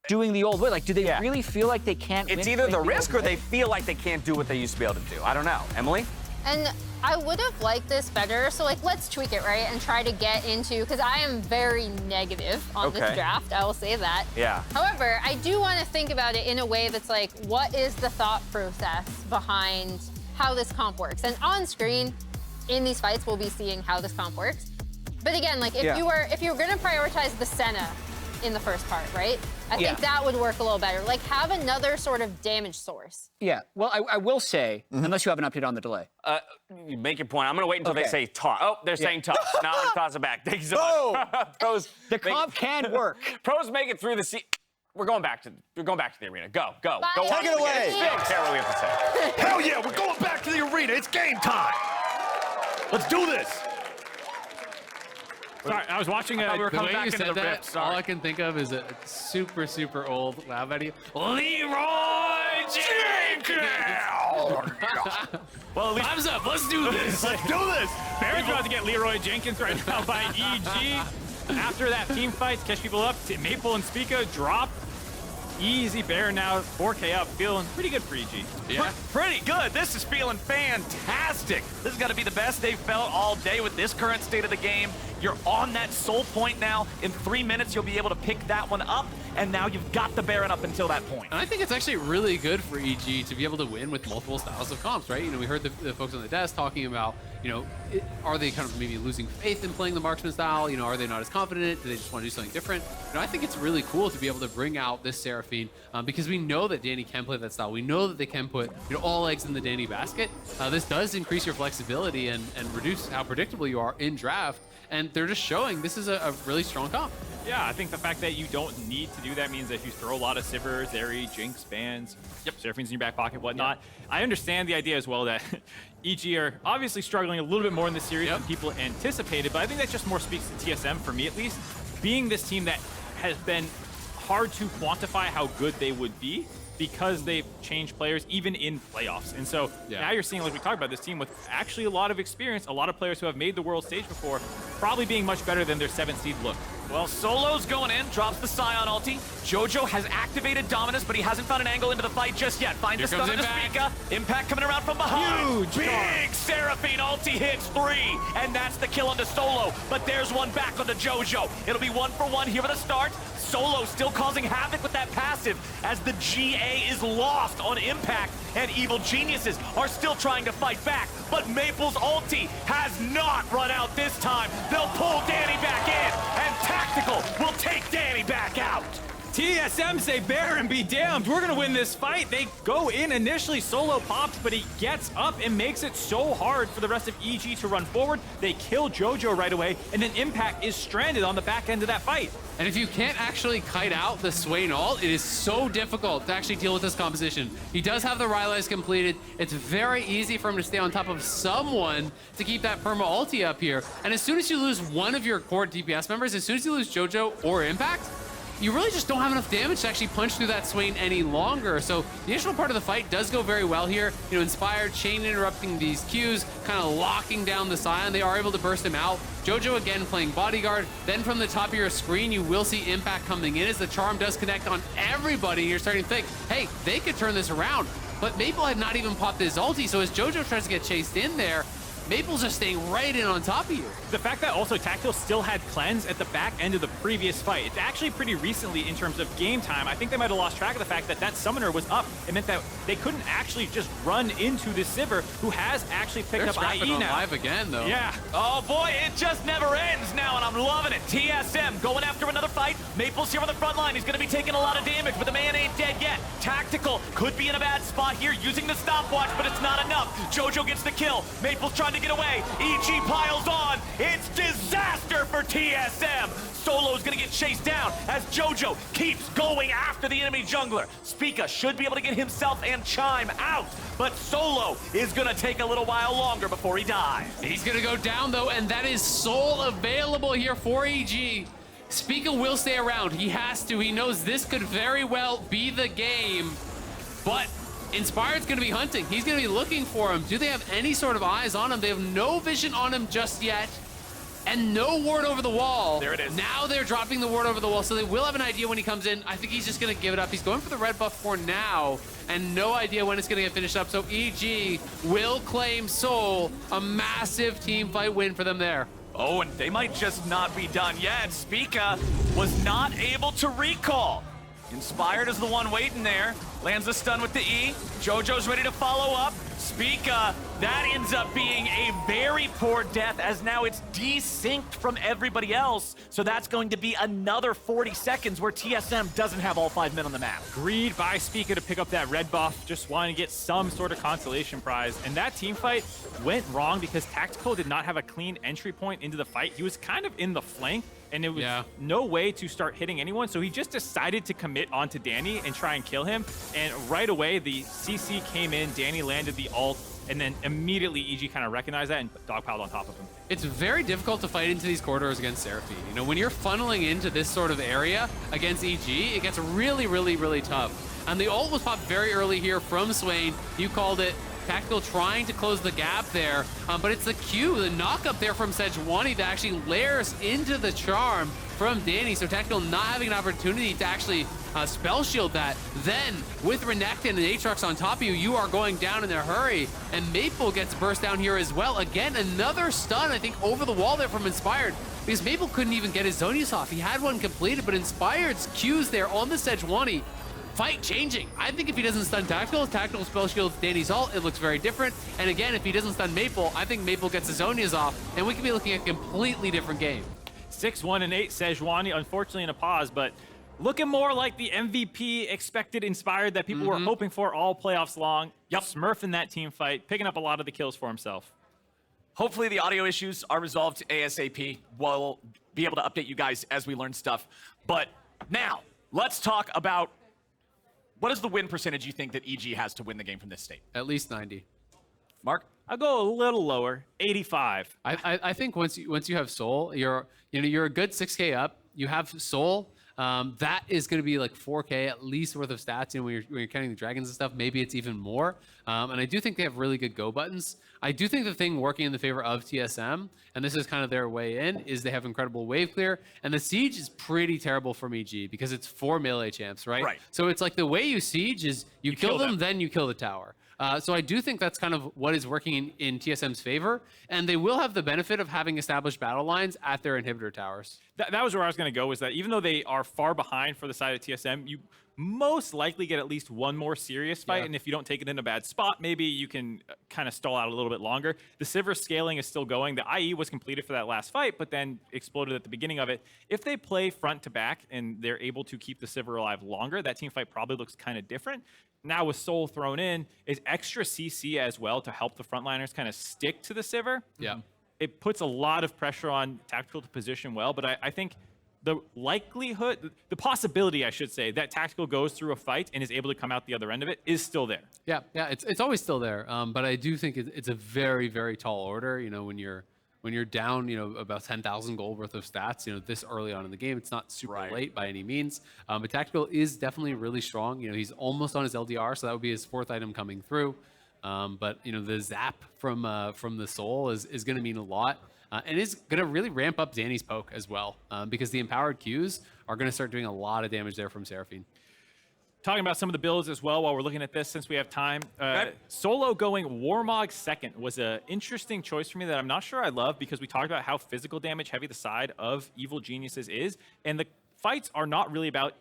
doing the old way. Like, do they really feel like they can't win? It's either the playing risk old or they way? feel like they can't do what they used to be able to do. I don't know. Emily? And I would have liked this better. So, like, let's tweak it, right? And try to get into, because I am very negative on this draft. I will say that. Yeah. However, I do want to think about it in a way that's like, what is the thought process behind how this comp works? And on screen, in these fights, we'll be seeing how this comp works. But again, like, if you were going to prioritize the Senna in the first part, right? I think that would work a little better. Like, have another sort of damage source. Yeah. Well, I will say, unless you have an update on the delay. You make your point. I'm going to wait until they say toss. Oh, they're saying toss. Now I'm going to toss it back. Thank you so much. Pros, The comp can work. Pros make it through the We're going back to the arena. Go. Go. Bye. Go. Take it away. I don't care what we have to say. Hell yeah, we're going back to the arena. It's game time. Let's do this. Sorry, I was watching The way coming you back into said the that, rip. all Sorry. I can think of is a super, super old loud video. Leroy Jenkins! Well, at least Time's up. Let's do this. Let's do this. Baron's about to get Leroy Jenkins right now by EG. After that team fight, catch people up. Maple and Spica drop. Easy Baron now, 4K up, feeling pretty good for EG. Yeah. Pretty good. This is feeling fantastic. This is going to be the best they've felt all day with this current state of the game. You're on that soul point now. In 3 minutes, you'll be able to pick that one up, and now you've got the Baron up until that point. And I think it's actually really good for EG to be able to win with multiple styles of comps, right? You know, we heard the folks on the desk talking about, you know, are they kind of maybe losing faith in playing the marksman style? You know, are they not as confident? Do they just want to do something different? You know, I think it's really cool to be able to bring out this Seraphine because we know that Danny can play that style. We know that they can put, you know, all eggs in the Danny basket. This does increase your flexibility and reduce how predictable you are in draft. And they're just showing this is a really strong comp. Yeah, I think the fact that you don't need to do that means that if you throw a lot of Sivir, Zeri, Jinx, bans, Seraphine's in your back pocket, whatnot. I understand the idea as well that EG are obviously struggling a little bit more in this series than people anticipated, but I think that just more speaks to TSM, for me at least, being this team that has been hard to quantify how good they would be because they've changed players even in playoffs. And so now you're seeing, like we talked about, this team with actually a lot of experience, a lot of players who have made the world stage before, probably being much better than their 7th seed look. Well, Solo's going in, drops the Sion ulti. Jojo has activated Dominus, but he hasn't found an angle into the fight just yet. Finds the stun of the Spica. Impact coming around from behind. Huge Big Seraphine ulti hits 3, and that's the kill onto Solo. But there's one back onto Jojo. It'll be 1-for-1 here at the start. Solo still causing havoc with that passive as the GA is lost on Impact, and Evil Geniuses are still trying to fight back. But Maple's ulti has not run out this time. They'll pull Danny back in, and Tactical will take Danny back out. TSM say Baron be damned. We're going to win this fight. They go in initially. Solo pops, but he gets up and makes it so hard for the rest of EG to run forward. They kill Jojo right away, and then Impact is stranded on the back end of that fight. And if you can't actually kite out the Swain ult, it is so difficult to actually deal with this composition. He does have the Rylai's completed. It's very easy for him to stay on top of someone to keep that perma ulti up here. And as soon as you lose one of your core DPS members, as soon as you lose Jojo or Impact, you really just don't have enough damage to actually punch through that Swain any longer. So the initial part of the fight does go very well here. You know, Inspired, chain interrupting these Qs, kind of locking down the Sion. They are able to burst him out. Jojo again playing bodyguard. Then from the top of your screen, you will see impact coming in as the charm does connect on everybody. And you're starting to think, hey, they could turn this around. But Maple had not even popped his ulti, so as Jojo tries to get chased in there, Maple's just staying right in on top of you. The fact that also Tactical still had cleanse at the back end of the previous fight, it's actually pretty recently in terms of game time. I think they might have lost track of the fact that that summoner was up. It meant that they couldn't actually just run into this Sivir, who has actually picked up IE now. Live again, though. Yeah. Oh boy, it just never ends now, and I'm loving it. TSM going after another fight. Maple's here on the front line. He's going to be taking a lot of damage, but the man ain't dead yet. Tactical could be in a bad spot here, using the stopwatch, but it's not enough. Jojo gets the kill. Maple's trying to get away. EG piles on. It's disaster for TSM. Solo's going to get chased down as Jojo keeps going after the enemy jungler. Spica should be able to get himself and Chime out, but Solo is going to take a little while longer before he dies. He's going to go down, though, and that is Soul available here for EG. Spica will stay around. He has to. He knows this could very well be the game, but Inspired's going to be hunting. He's going to be looking for him. Do they have any sort of eyes on him? They have no vision on him just yet, and no ward over the wall. There it is. Now they're dropping the ward over the wall, so they will have an idea when he comes in. I think he's just going to give it up. He's going for the red buff for now, and no idea when it's going to get finished up. So EG will claim Soul. A massive team fight win for them there. Oh, and they might just not be done yet. Spica was not able to recall. Inspired is the one waiting there. Lands a stun with the E. Jojo's ready to follow up. Spica, that ends up being a very poor death, as now it's desynced from everybody else. So that's going to be another 40 seconds where TSM doesn't have all 5 men on the map. Greed by Spica to pick up that red buff, just wanting to get some sort of consolation prize. And that team fight went wrong because Tactical did not have a clean entry point into the fight. He was kind of in the flank, and it was no way to start hitting anyone. So he just decided to commit onto Danny and try and kill him. And right away, the CC came in, Danny landed the ult, and then immediately EG kind of recognized that and dogpiled on top of him. It's very difficult to fight into these corridors against Seraphine. You know, when you're funneling into this sort of area against EG, it gets really, really, really tough. And the ult was popped very early here from Swain. You called it. Tactical trying to close the gap there, but it's the Q, the knock up there from Sejuani that actually layers into the charm from Danny. So Tactical not having an opportunity to actually spell shield that. Then with Renekton and Aatrox on top of you, you are going down in a hurry, and Maple gets burst down here as well. Again, another stun, I think, over the wall there from Inspired, because Maple couldn't even get his Zonius off. He had one completed, but Inspired's Q's there on the Sejuani. Fight changing. I think if he doesn't stun Tactical spell shields Danny's ult, it looks very different. And again, if he doesn't stun Maple, I think Maple gets his Zonias off, and we could be looking at a completely different game. 6-1 and 8 Sejuani, unfortunately in a pause, but looking more like the MVP expected Inspired that people were hoping for all playoffs long. Yep. Smurfing that team fight, picking up a lot of the kills for himself. Hopefully the audio issues are resolved ASAP. We'll be able to update you guys as we learn stuff. But now, let's talk about what is the win percentage you think that EG has to win the game from this state? At least 90. Mark? I'll go a little lower, 85. I think once you have Soul, you're a good 6K up. You have Soul. That is going to be like 4K at least worth of stats. You know, when you're counting the dragons and stuff, maybe it's even more. And I do think they have really good go buttons. I do think the thing working in the favor of TSM, and this is kind of their way in, is they have incredible wave clear. And the siege is pretty terrible from EG because it's 4 melee champs, right? Right. So it's like the way you siege is you kill them, then you kill the tower. So I do think that's kind of what is working in TSM's favor, and they will have the benefit of having established battle lines at their inhibitor towers. That was where I was going to go, is that even though they are far behind for the side of TSM, you most likely get at least one more serious fight, and if you don't take it in a bad spot, maybe you can kind of stall out a little bit longer. The Sivir scaling is still going. The IE was completed for that last fight, but then exploded at the beginning of it. If they play front to back and they're able to keep the Sivir alive longer, that team fight probably looks kind of different. Now with Soul thrown in, is extra CC as well to help the frontliners kind of stick to the Sivir. Yeah. It puts a lot of pressure on Tactical to position well, but I think the likelihood, the possibility, I should say, that Tactical goes through a fight and is able to come out the other end of it is still there. Yeah, it's always still there. But I do think it's a very, very tall order. You know, when you're when you're down, about 10,000 gold worth of stats, this early on in the game, it's not super late by any means. But Tactical is definitely really strong. He's almost on his LDR, so that would be his 4th item coming through. But the zap from the Soul is going to mean a lot. And is going to really ramp up Danny's poke as well, because the empowered Qs are going to start doing a lot of damage there from Seraphine. Talking about some of the builds as well while we're looking at this, since we have time. Solo going Warmog second was an interesting choice for me that I'm not sure I love, because we talked about how physical damage heavy the side of Evil Geniuses is, and the fights are not really about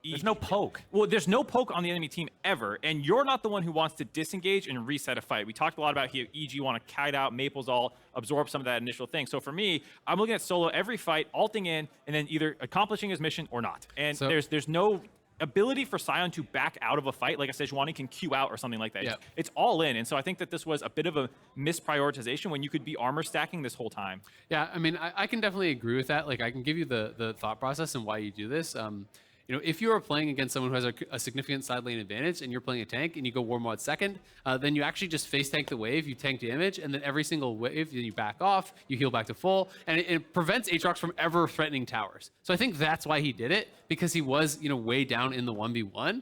There's no poke. Well, there's no poke on the enemy team ever, and you're not the one who wants to disengage and reset a fight. We talked a lot about how EG want to kite out, Maple's all absorb some of that initial thing. So for me, I'm looking at Solo every fight, ulting in, and then either accomplishing his mission or not. And So- there's no ability for Sion to back out of a fight like a Sejuani can queue out or something like that. Yeah. It's all in, and so I think that this was a bit of a misprioritization when you could be armor stacking this whole time. Yeah, I mean, I can definitely agree with that. Like, I can give you the thought process and why you do this. If you are playing against someone who has a significant side lane advantage and you're playing a tank and you go Warmod second, then you actually just face tank the wave, you tank damage, and then every single wave, you back off, you heal back to full, and it prevents Aatrox from ever threatening towers. So I think that's why he did it, because he was, way down in the 1v1.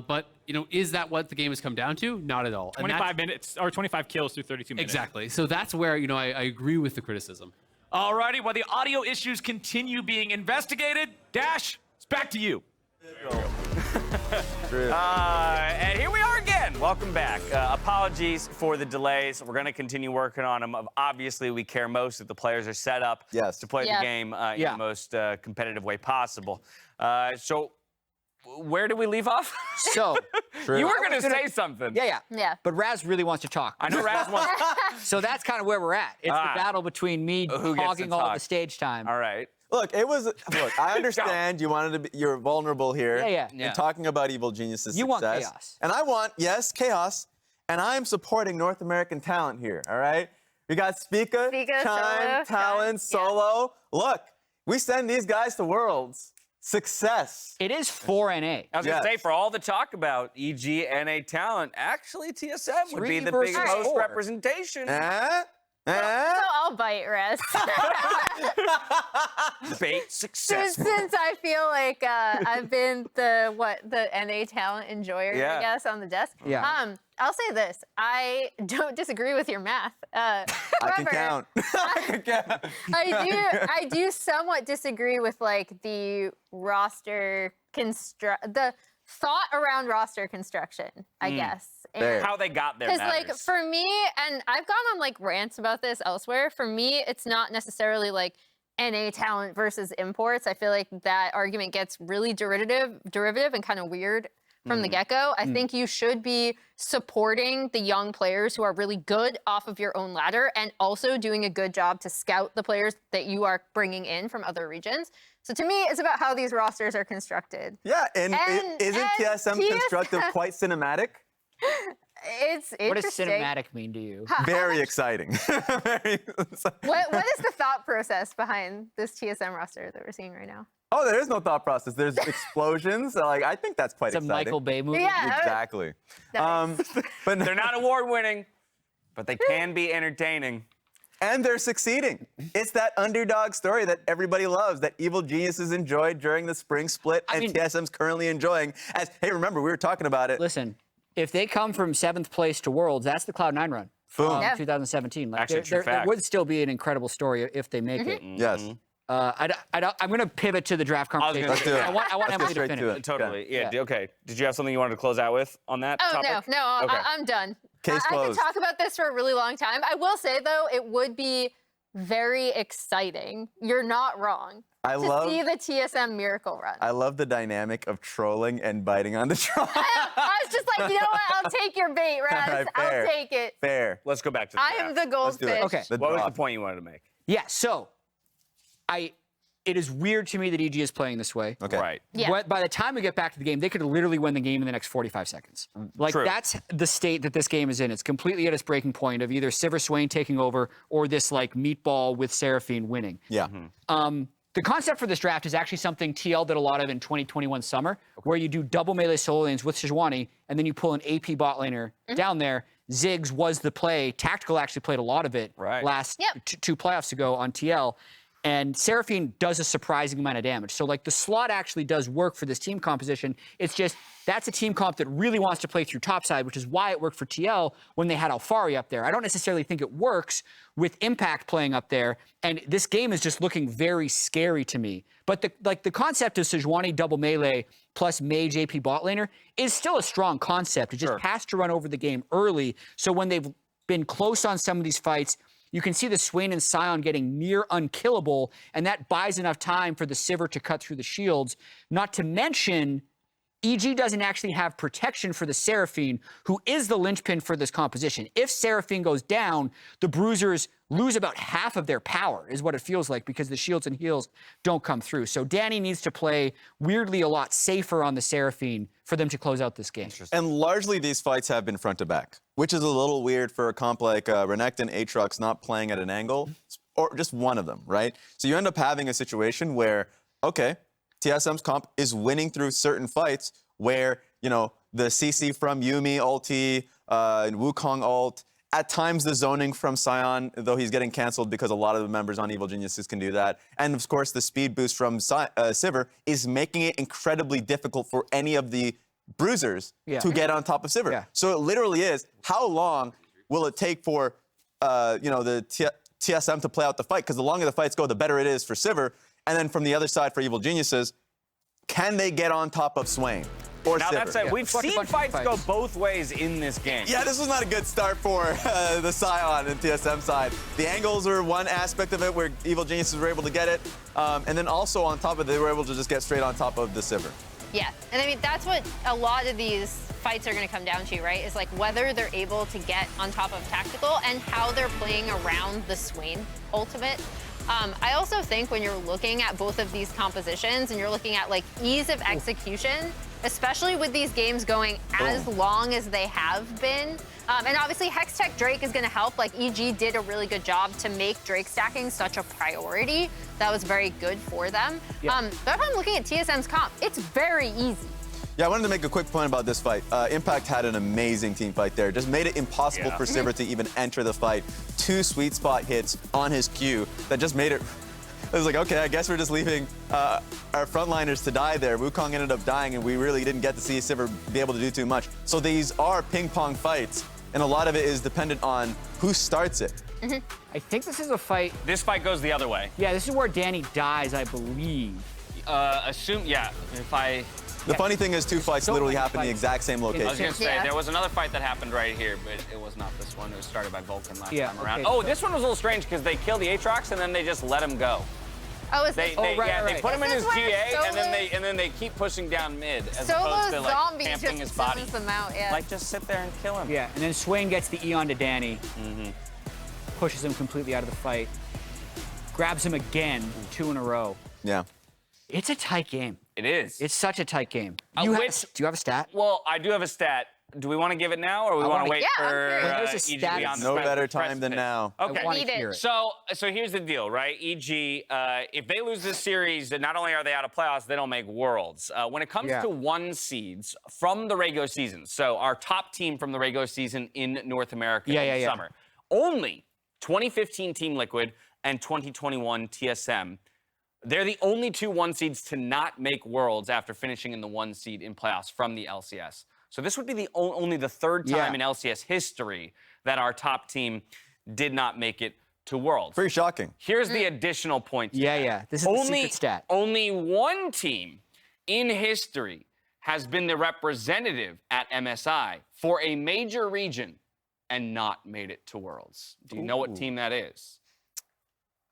But, is that what the game has come down to? Not at all. 25 minutes, or 25 kills through 32 minutes. Exactly. So that's where, I agree with the criticism. Alrighty, while the audio issues continue being investigated, Dash, it's back to you. And here we are again. Welcome back. Apologies for the delays. We're going to continue working on them. Obviously, we care most that the players are set up to play the game in the most competitive way possible. So, where do we leave off? So, you were going to say something. Yeah. But Raz really wants to talk. I know Raz wants. So that's kind of where we're at. It's the battle between me Who gets to hogging all talk? the stage time. All right. Look, I understand you wanted to be, you're vulnerable here. Yeah. And talking about Evil Genius's You want success. chaos. And I want, chaos. And I am supporting North American talent here, all right? We got Spica, Spica, Chime, Solo, Talon, Solo. Look, we send these guys to Worlds. Success. It is 4NA. I was going to say, for all the talk about EG, NA talent, actually TSM would be 3 the versus biggest host 4. representation. So I'll bite Rest. Bait success. Since I feel like I've been the NA talent enjoyer, I guess, on the desk. Yeah. I'll say this. I don't disagree with your math. I can count. I do somewhat disagree with like the roster the thought around roster construction, I guess. Fair. How they got there Because matters. like for me, and I've gone on like rants about this elsewhere, for me it's not necessarily like NA talent versus imports. I feel like that argument gets really derivative and kind of weird from the get-go. I think you should be supporting the young players who are really good off of your own ladder and also doing a good job to scout the players that you are bringing in from other regions. So to me, it's about how these rosters are constructed. Yeah, and isn't TSM constructed quite cinematic? It's interesting. What does cinematic mean to you? Very exciting. What is the thought process behind this TSM roster that we're seeing right now? Oh, there is no thought process. There's explosions. Like, I think that's quite It's a exciting. Michael Bay movie. Yeah. Exactly. Nice. But They're not award-winning, but they can be entertaining. And they're succeeding. It's that underdog story that everybody loves, that Evil Geniuses enjoyed during the spring split, and mean- TSM's currently enjoying. Hey, remember, we were talking about it. Listen, if they come from 7th place to Worlds, that's the Cloud9 run. Boom. Yeah. 2017. Like, Actually, true there fact. would still be an incredible story if they make it. Yes. I'm going to pivot to the draft was conversation. gonna Let's do it. I want Let's go Emily to straight finish. to it. Totally. Yeah. Yeah. Okay. Did you have something you wanted to close out with on that Oh, topic? no, Okay. I'm done. Case I could closed. talk about this for a really long time. I will say, though, it would be very exciting. You're not wrong. I to love- see the TSM miracle run. I love the dynamic of trolling and biting on the troll. I was just like, you know what? I'll take your bait, Raz. All right, fair. I'll take it. Fair. Let's go back to the I draft. am the Let's do it. goldfish. Okay. The What was drop. the point you wanted to make? Yeah, so it is weird to me that EG is playing this way. Okay. Right. Yeah. But by the time we get back to the game, they could literally win the game in the next 45 seconds. Like, True. that's the state that this game is in. It's completely at its breaking point of either Sivir Swain taking over or this, like, meatball with Seraphine winning. Yeah. The concept for this draft is actually something TL did a lot of in 2021 summer, where you do double melee solo lanes with Sejuani, and then you pull an AP bot laner down there. Ziggs was the play. Tactical actually played a lot of it last two playoffs ago on TL. And Seraphine does a surprising amount of damage. So, like, the slot actually does work for this team composition. It's just that's a team comp that really wants to play through topside, which is why it worked for TL when they had Alfari up there. I don't necessarily think it works with Impact playing up there. And this game is just looking very scary to me. But the concept of Sejuani double melee plus mage AP bot laner is still a strong concept. It just has to run over the game early. So when they've been close on some of these fights, you can see the Swain and Sion getting near unkillable, and that buys enough time for the Sivir to cut through the shields. Not to mention, EG doesn't actually have protection for the Seraphine, who is the linchpin for this composition. If Seraphine goes down, the Bruisers lose about half of their power, is what it feels like, because the shields and heals don't come through. So Danny needs to play, weirdly, a lot safer on the Seraphine for them to close out this game. And largely, these fights have been front to back, which is a little weird for a comp like Renekton, Aatrox not playing at an angle, or just one of them, right? So you end up having a situation where, okay, TSM's comp is winning through certain fights where, you know, the CC from Yuumi ulti, Wukong ult, at times the zoning from Sion, though he's getting canceled because a lot of the members on Evil Geniuses can do that. And of course, the speed boost from Sivir is making it incredibly difficult for any of the bruisers to get on top of Sivir. Yeah. So it literally is, how long will it take for, you know, the TSM to play out the fight? Because the longer the fights go, the better it is for Sivir. And then from the other side for Evil Geniuses, can they get on top of Swain or Now, Sivir? that said, we've seen fights go both ways in this game. Yeah, this was not a good start for the Sion and TSM side. The angles were one aspect of it where Evil Geniuses were able to get it. And then also on top of it, they were able to just get straight on top of the Sivir. Yeah, and I mean, that's what a lot of these fights are going to come down to, right? Is like whether they're able to get on top of tactical and how they're playing around the Swain ultimate. I also think when you're looking at both of these compositions and you're looking at like ease of execution, especially with these games going as long as they have been. And obviously Hextech Drake is going to help. Like EG did a really good job to make Drake stacking such a priority. That was very good for them. But if I'm looking at TSM's comp, it's very easy. Yeah, I wanted to make a quick point about this fight. Impact had an amazing team fight there. Just made it impossible for Sivir to even enter the fight. 2 sweet spot hits on his Q that just made it. It was like, okay, I guess we're just leaving our frontliners to die there. Wukong ended up dying, and we really didn't get to see Sivir be able to do too much. So these are ping-pong fights, and a lot of it is dependent on who starts it. I think this is a fight. This fight goes the other way. Yeah, this is where Danny dies, I believe. The funny thing is 2 fights So literally many happen in the fights. exact same I was location. going to say, there was another fight that happened right here, but it was not this one. It was started by Vulcan last time around. okay. This one was a little strange because they killed the Aatrox and then they just let him go. Oh, is They this? put him in This his is where GA and Solo- then they keep pushing down mid as Solo opposed to like zombie camping just his body. sends them out, yeah. Like just sit there and kill him. Yeah, and then Swain gets the Eon to Danny. Pushes him completely out of the fight. Grabs him again, 2 in a row. Yeah. It's a tight game. It is. It's such a tight game. Uh, Do which- you have a stat? Well, I do have a stat. Do we want to give it now, or we want wanna- to wait Yeah, I'm for curious. There's a EG stat. on the No press- better time than precipice? now. Okay. I want Need to it. hear it. So here's the deal, right? EG, if they lose this series, not only are they out of playoffs, they don't make Worlds. When it comes to 1 seeds from the regular season, so our top team from the regular season in North America in summer, only 2015 Team Liquid and 2021 TSM. They're the only 2 1 seeds to not make Worlds after finishing in the 1 seed in playoffs from the LCS. So this would be only the 3rd time in LCS history that our top team did not make it to Worlds. Pretty shocking. Here's the additional point. to that. This is the secret stat. Only 1 team in history has been the representative at MSI for a major region and not made it to Worlds. Do you know what team that is?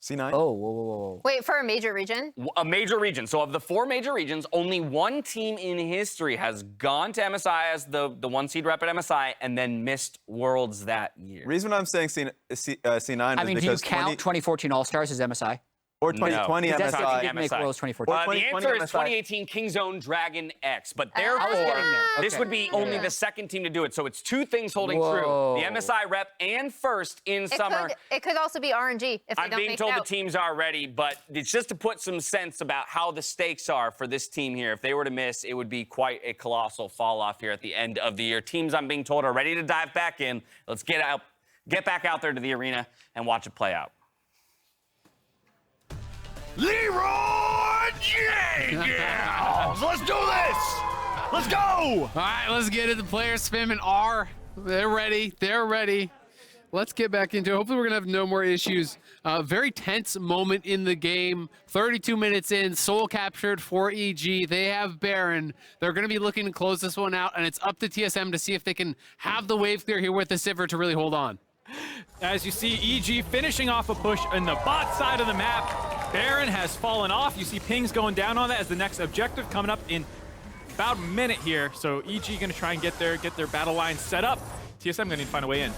C9? Oh, whoa. Wait, for a major region? A major region. So of the 4 major regions, only 1 team in history has gone to MSI as the 1 seed rep at MSI and then missed Worlds that year. The reason I'm saying C9 is I mean, do you because count 2014 All-Stars as MSI? Or 2020 That's MSI. what did make MSI. Worlds 2014. Or The 2020 answer is MSI. 2018 Kingzone Dragon X, but I was therefore, getting there. this Okay. would be only the second team to do it. So it's two things holding Whoa. true. The MSI rep and first in summer. It could also be RNG if they I'm don't being make told it the out. teams are ready, but it's just to put some sense about how the stakes are for this team here. If they were to miss, it would be quite a colossal fall off here at the end of the year. Teams, I'm being told, are ready to dive back in. Let's get back out there to the arena and watch it play out. Leroy Jenkins! Let's do this! Let's go! All right, let's get it. The players spam and R. They're ready. They're ready. Let's get back into it. Hopefully, we're going to have no more issues. Very tense moment in the game. 32 minutes in, soul captured for EG. They have Baron. They're going to be looking to close this one out, and it's up to TSM to see if they can have the wave clear here with the Sivir to really hold on. As you see, EG finishing off a push in the bot side of the map. Baron has fallen off. You see pings going down on that as the next objective coming up in about a minute here. So EG going to try and get their battle line set up. TSM going to need to find a way in.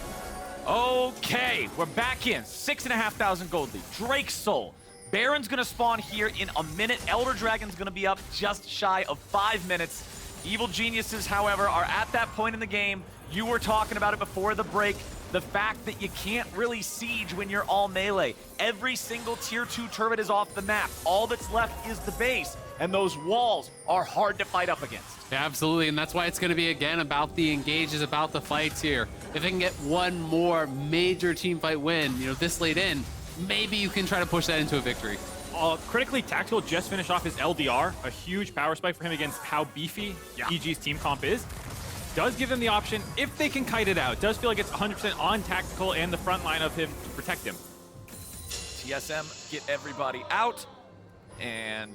Okay, we're back in. 6,500 gold lead. Drake's Soul. Baron's gonna spawn here in a minute. Elder Dragon's gonna be up just shy of 5 minutes. Evil Geniuses, however, are at that point in the game. You were talking about it before the break. The fact that you can't really siege when you're all melee. Every single tier 2 turret is off the map. All that's left is the base, and those walls are hard to fight up against. Yeah, absolutely, and that's why it's going to be, again, about the engages, about the fights here. If they can get one more major team fight win, this late in, maybe you can try to push that into a victory. Critically, Tactical just finished off his LDR, a huge power spike for him against how beefy EG's team comp is. Does give them the option, if they can kite it out. Does feel like it's 100% on Tactical and the front line of him to protect him. TSM get everybody out, and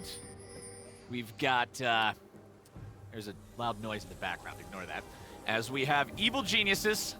we've got, there's a loud noise in the background, ignore that. As we have Evil Geniuses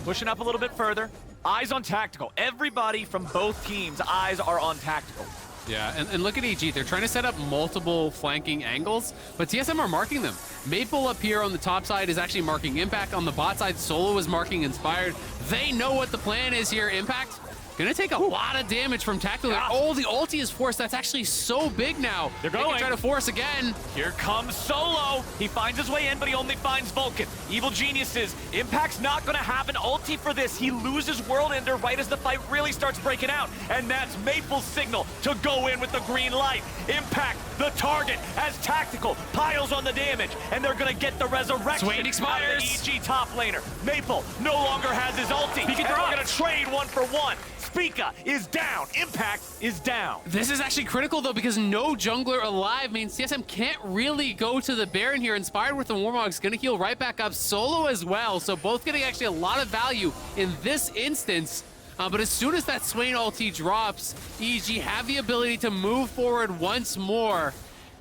pushing up a little bit further. Eyes on Tactical. Everybody from both teams' eyes are on Tactical. Yeah, and look at EG. They're trying to set up multiple flanking angles, but TSM are marking them. Maple up here on the top side is actually marking Impact. On the bot side, Solo is marking Inspired. They know what the plan is here. Impact gonna take a lot of damage from Tactical. Yeah. Oh, the ulti is forced. That's actually so big now. They're They going. can try to force again. Here comes Solo. He finds his way in, but he only finds Vulcan. Evil Geniuses. Impact's not going to have an ulti for this. He loses World Ender right as the fight really starts breaking out. And that's Maple's signal to go in with the green light. Impact, the target, as Tactical piles on the damage. And they're going to get the resurrection Swain expires. out of the EG top laner. Maple no longer has his ulti. Spica And drops. we're going to trade 1 for 1. Spica is down. Impact is down. This is actually critical, though, because no jungler alive means TSM can't really go to the Baron here. Inspired with the Warmog's going to heal right back up. Solo as well, so both getting actually a lot of value in this instance. But as soon as that Swain ulti drops, EG have the ability to move forward once more.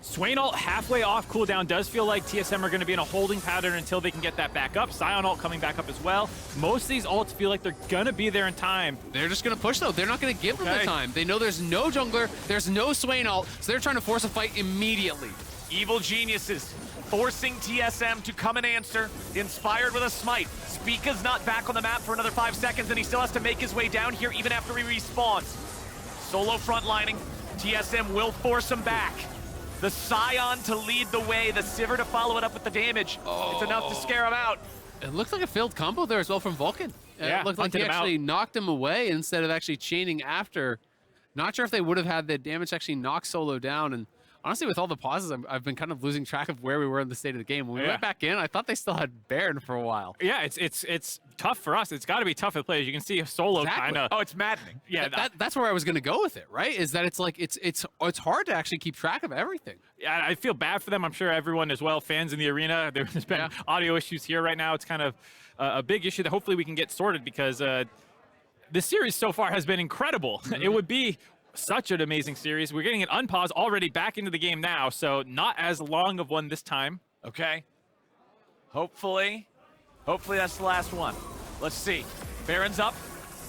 Swain ult halfway off cooldown. Does feel like TSM are going to be in a holding pattern until they can get that back up. Sion ult coming back up as well. Most of these ults feel like they're going to be there in time. They're just going to push, though. They're not going to give them the time. They know there's no jungler, there's no Swain ult, so they're trying to force a fight immediately. Evil Geniuses forcing TSM to come and answer. Inspired with a smite. Spica's not back on the map for another 5 seconds, and he still has to make his way down here even after he respawns. Solo frontlining. TSM will force him back. The Sion to lead the way, the Sivir to follow it up with the damage. It's enough to scare him out. It looked like a failed combo there as well from Vulcan. Yeah, It looked like he hunted him actually out. knocked him away instead of actually chaining after. Not sure if they would have had the damage to actually knock Solo down. And honestly, with all the pauses, I've been kind of losing track of where we were in the state of the game. When we went back in, I thought they still had Baron for a while. Yeah, it's tough for us. It's got to be tough for the players. You can see Solo Exactly. kind of. Oh, it's maddening. Yeah, That's where I was going to go with it, right? Is that it's like it's hard to actually keep track of everything. Yeah, I feel bad for them. I'm sure everyone as well, fans in the arena. There's been audio issues here right now. It's kind of a big issue that hopefully we can get sorted because this series so far has been incredible. It would be such an amazing series. We're getting it unpaused already back into the game now, so not as long of one this time. Okay. Hopefully that's the last one. Let's see. Baron's up.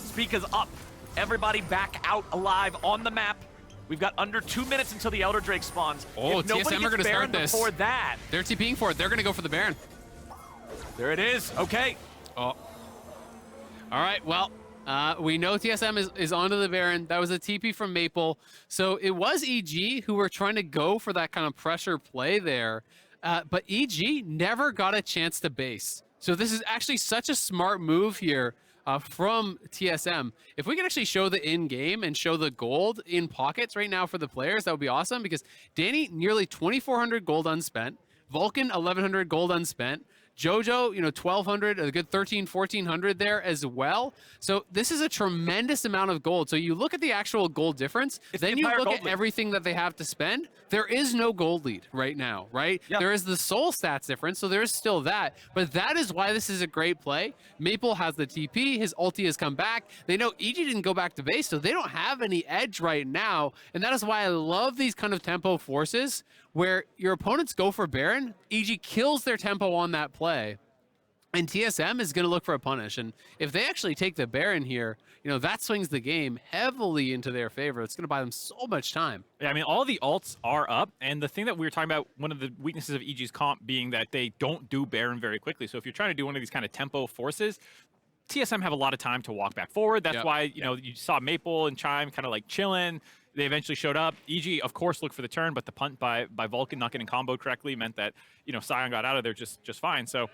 Spica's up. Everybody back out alive on the map. We've got under 2 minutes until the Elder Drake spawns. Oh, if nobody TSM are gets gonna Baron start this. before that, They're TPing for it. They're going to go for the Baron. there it is. Okay. Oh. All right, well, We know TSM is onto the Baron. That was a TP from Maple. So it was EG who were trying to go for that kind of pressure play there. But EG never got a chance to base. So this is actually such a smart move here from TSM. If we can actually show the in-game and show the gold in pockets right now for the players, that would be awesome, because Danny, nearly 2,400 gold unspent. Vulcan, 1,100 gold unspent. Jojo, 1,200, a good 1,400 there as well. So this is a tremendous amount of gold. So you look at the actual gold difference, then you look at everything that they have to spend. There is no gold lead right now, right? Yep. There is the soul stats difference, so there is still that. But that is why this is a great play. Maple has the TP, his ulti has come back. They know EG didn't go back to base, so they don't have any edge right now. And that is why I love these kind of tempo forces where your opponents go for Baron, EG kills their tempo on that play, and TSM is going to look for a punish. And if they actually take the Baron here, that swings the game heavily into their favor. It's going to buy them so much time. Yeah, I mean, all the ults are up, and the thing that we were talking about, one of the weaknesses of EG's comp being that they don't do Baron very quickly. So if you're trying to do one of these kind of tempo forces, TSM have a lot of time to walk back forward. That's why, you saw Maple and Chime kind of like chilling. They eventually showed up. EG, of course, looked for the turn, but the punt by Vulcan not getting comboed correctly meant that, Sion got out of there just fine. So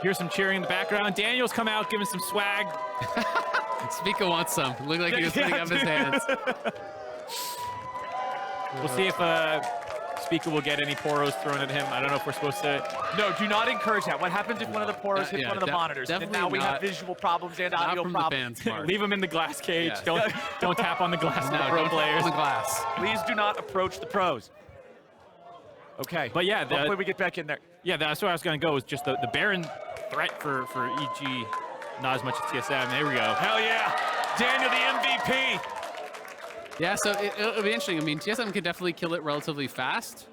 here's some cheering in the background. Daniel's come out giving some swag. Spica wants some. Looked like he was putting up his hands. We'll see if Spica will get any poros thrown at him. I don't know if we're supposed to. No, do not encourage that. What happens if one of the poros hits one of the monitors? And now we have visual problems and audio problems. Leave them in the glass cage. Yeah. Don't tap on the glass. No, pro players. On the glass. Please do not approach the pros. Okay. But yeah, hopefully we get back in there. Yeah, that's where I was going to go. Is just the Baron threat for EG, not as much as TSM. There we go. Hell yeah, Daniel, the MVP. Yeah, so it'll be interesting. I mean, TSM can definitely kill it relatively fast.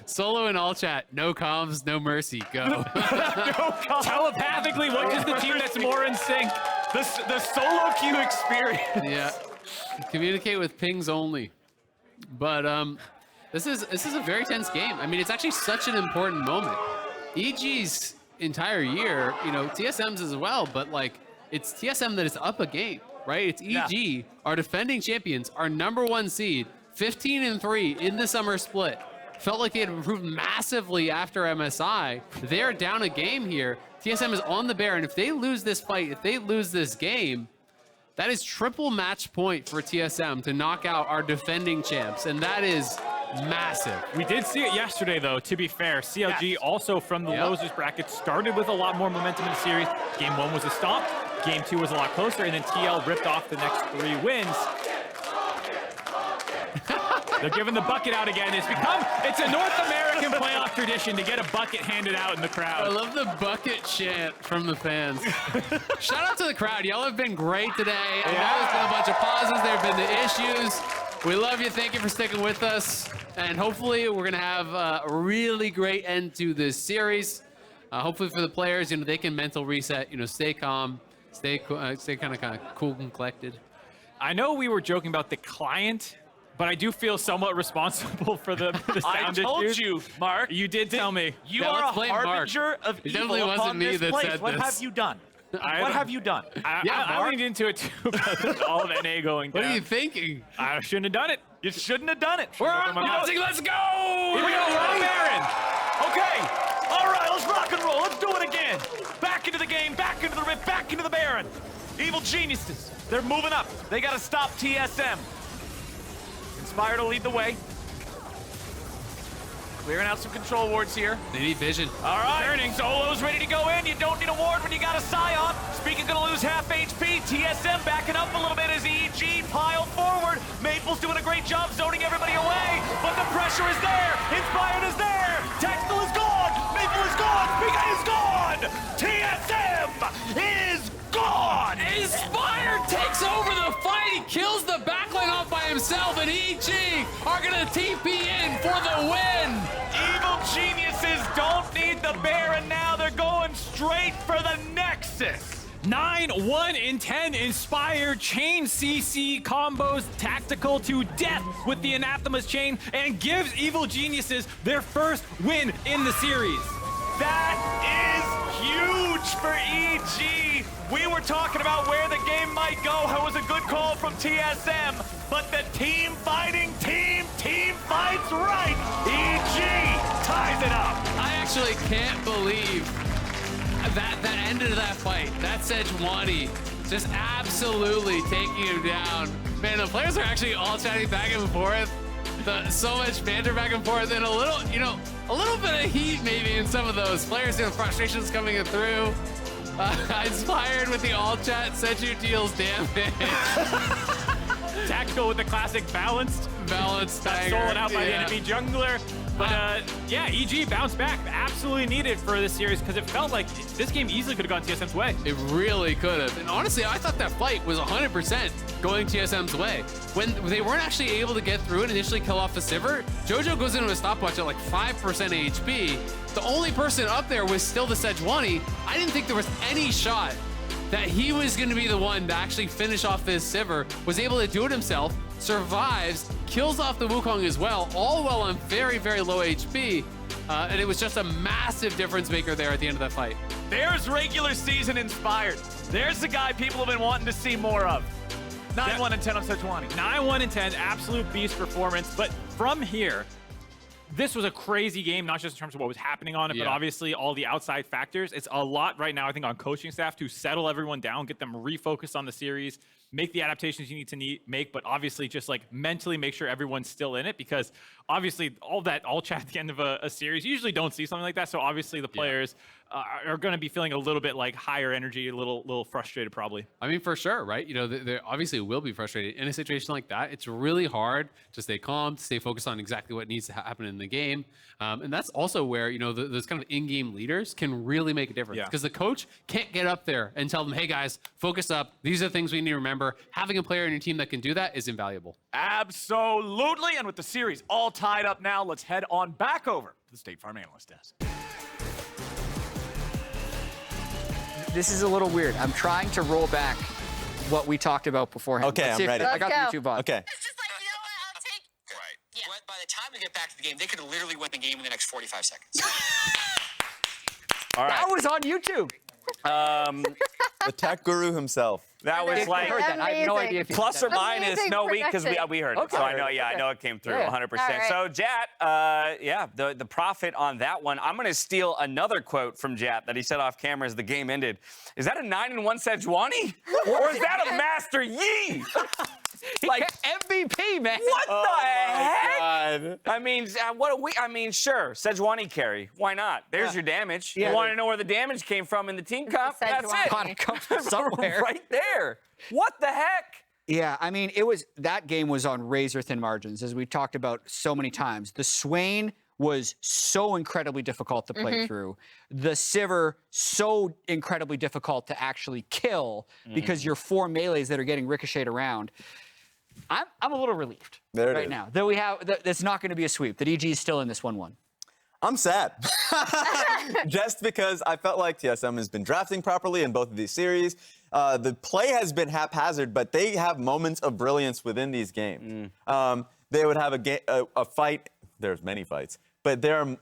Solo in all chat, no comms, no mercy, go. No comms. Telepathically, what is the team that's more in sync? The solo queue experience. Yeah, communicate with pings only. But this is a very tense game. I mean, it's actually such an important moment. EG's entire year, TSM's as well, but like it's TSM that is up a game. Right? It's EG, our defending champions, our #1 seed, 15-3 in the summer split. Felt like they had improved massively after MSI. They're down a game here. TSM is on the Baron. If they lose this fight, if they lose this game, that is triple match point for TSM to knock out our defending champs, and that is massive. We did see it yesterday, though, to be fair. CLG also from the losers bracket started with a lot more momentum in the series. Game 1 was a stomp. Game 2 was a lot closer, and then TL ripped off the next 3 wins. They're giving the bucket out again. It's a North American playoff tradition to get a bucket handed out in the crowd. I love the bucket chant from the fans. Shout out to the crowd. Y'all have been great today. I know there's been a bunch of pauses. There have been the issues. We love you. Thank you for sticking with us. And hopefully we're going to have a really great end to this series. Hopefully for the players, they can mental reset, stay calm. Stay kind of cool and collected. I know we were joking about the client, but I do feel somewhat responsible for the sound issues. I told you, Mark. You did tell me. You are a harbinger of evil. It definitely wasn't me that said this. What have you done? What have you done? I leaned into it too, but all of NA going down. What are you thinking? I shouldn't have done it. You shouldn't have done it. We're on bouncing. Let's go! Here we go. We're on Baron. Okay. All right. Let's rock and roll. Let's do it again. Back into the game. Back into the rift. Back into the Baron. Evil geniuses. They're moving up. They got to stop TSM. Inspire to lead the way. Clearing out some control wards here. They need vision. All right. Turning. Solo's ready to go in. You don't need a ward when you got a Sion. Spica gonna lose half HP. TSM backing up a little bit as EG pile forward. Maple's doing a great job zoning everybody away, but the pressure is there. Inspired is there. Tactical is gone. Maple is gone. Spica is gone. TSM is gone. Inspired takes over the fight. He kills the backline off by himself, and EG are gonna TP in for the win. Evil geniuses don't need the Baron now. They're going straight for the Nexus. 9-1 in 10 inspired chain CC combos tactical to death with the Anathema's chain and gives Evil Geniuses their first win in the series. That is huge for EG. We were talking about where the game might go. It was a good call from TSM, but the team fighting team fights right. EG ties it up. I actually can't believe that ended that fight. That Sejuani just absolutely taking him down. Man, the players are actually all chatting back and forth. So much banter back and forth, and a little bit of heat maybe in some of those players. Frustrations coming through. Inspired with the all chat. Seju deals damage. Tactical with the classic balanced. Balanced That's stagger. stolen out by the enemy jungler. But yeah, EG bounced back. Absolutely needed for this series because it felt like this game easily could have gone TSM's way. It really could have. And honestly, I thought that fight was 100% going TSM's way. When they weren't actually able to get through and initially kill off the Sivir, Jojo goes into a stopwatch at like 5% HP. The only person up there was still the Sejuani. I didn't think there was any shot that he was going to be the one to actually finish off this Sivir. Was able to do it himself, survives, kills off the Wukong as well, all while on very, very low HP. And it was just a massive difference maker there at the end of that fight. There's regular season inspired. There's the guy people have been wanting to see more of. 9-1 and 10 on Sejuani. 9-1 and 10, absolute beast performance. But from here, this was a crazy game, not just in terms of what was happening on it, but obviously all the outside factors. It's a lot right now, I think, on coaching staff to settle everyone down, get them refocused on the series, make the adaptations you need to make, but obviously just like mentally make sure everyone's still in it, because obviously all chat at the end of a series, you usually don't see something like that. So obviously the players are going to be feeling a little bit like higher energy, a little frustrated probably. I mean, for sure, right? They obviously will be frustrated in a situation like that. It's really hard to stay calm, to stay focused on exactly what needs to happen in the game. And that's also where, those kind of in-game leaders can really make a difference, because the coach can't get up there and tell them, hey guys, focus up. These are the things we need to remember. Having a player in your team that can do that is invaluable. Absolutely. And with the series all tied up now, let's head on back over to the State Farm Analyst Desk. This is a little weird. I'm trying to roll back what we talked about beforehand. Okay, I'm ready. I got the YouTube on. Okay. It's just like, you know what, I'll take... Right. Yeah. By the time we get back to the game, they could literally win the game in the next 45 seconds. All right. That was on YouTube. The tech guru himself. That was like I have no idea if you plus or minus. Amazing No, because production. we heard it. Okay. So I know it came through Yeah. 100%. All So Jat, the profit on that one. I'm going to steal another quote from Jat that he said off camera as the game ended. Is that a 9-1 Sejuani? Or is that a Master Yi? Like MVP, man. What the heck? God. I mean, sure, Sejuani carry. Why not? There's your damage. Yeah. You want to know where the damage came from in the team comp? That's Sejuani. it. Gotta come from somewhere. Right there. What the heck? Yeah, I mean, that game was on razor-thin margins, as we talked about so many times. The Swain was so incredibly difficult to play through. The Sivir, so incredibly difficult to actually kill because you're 4 melees that are getting ricocheted around. I'm a little relieved right now that that's not going to be a sweep, that EG is still in this 1-1. I'm sad. Just because I felt like TSM has been drafting properly in both of these series. The play has been haphazard, but they have moments of brilliance within these games. They would have a fight. There's many fights, but there are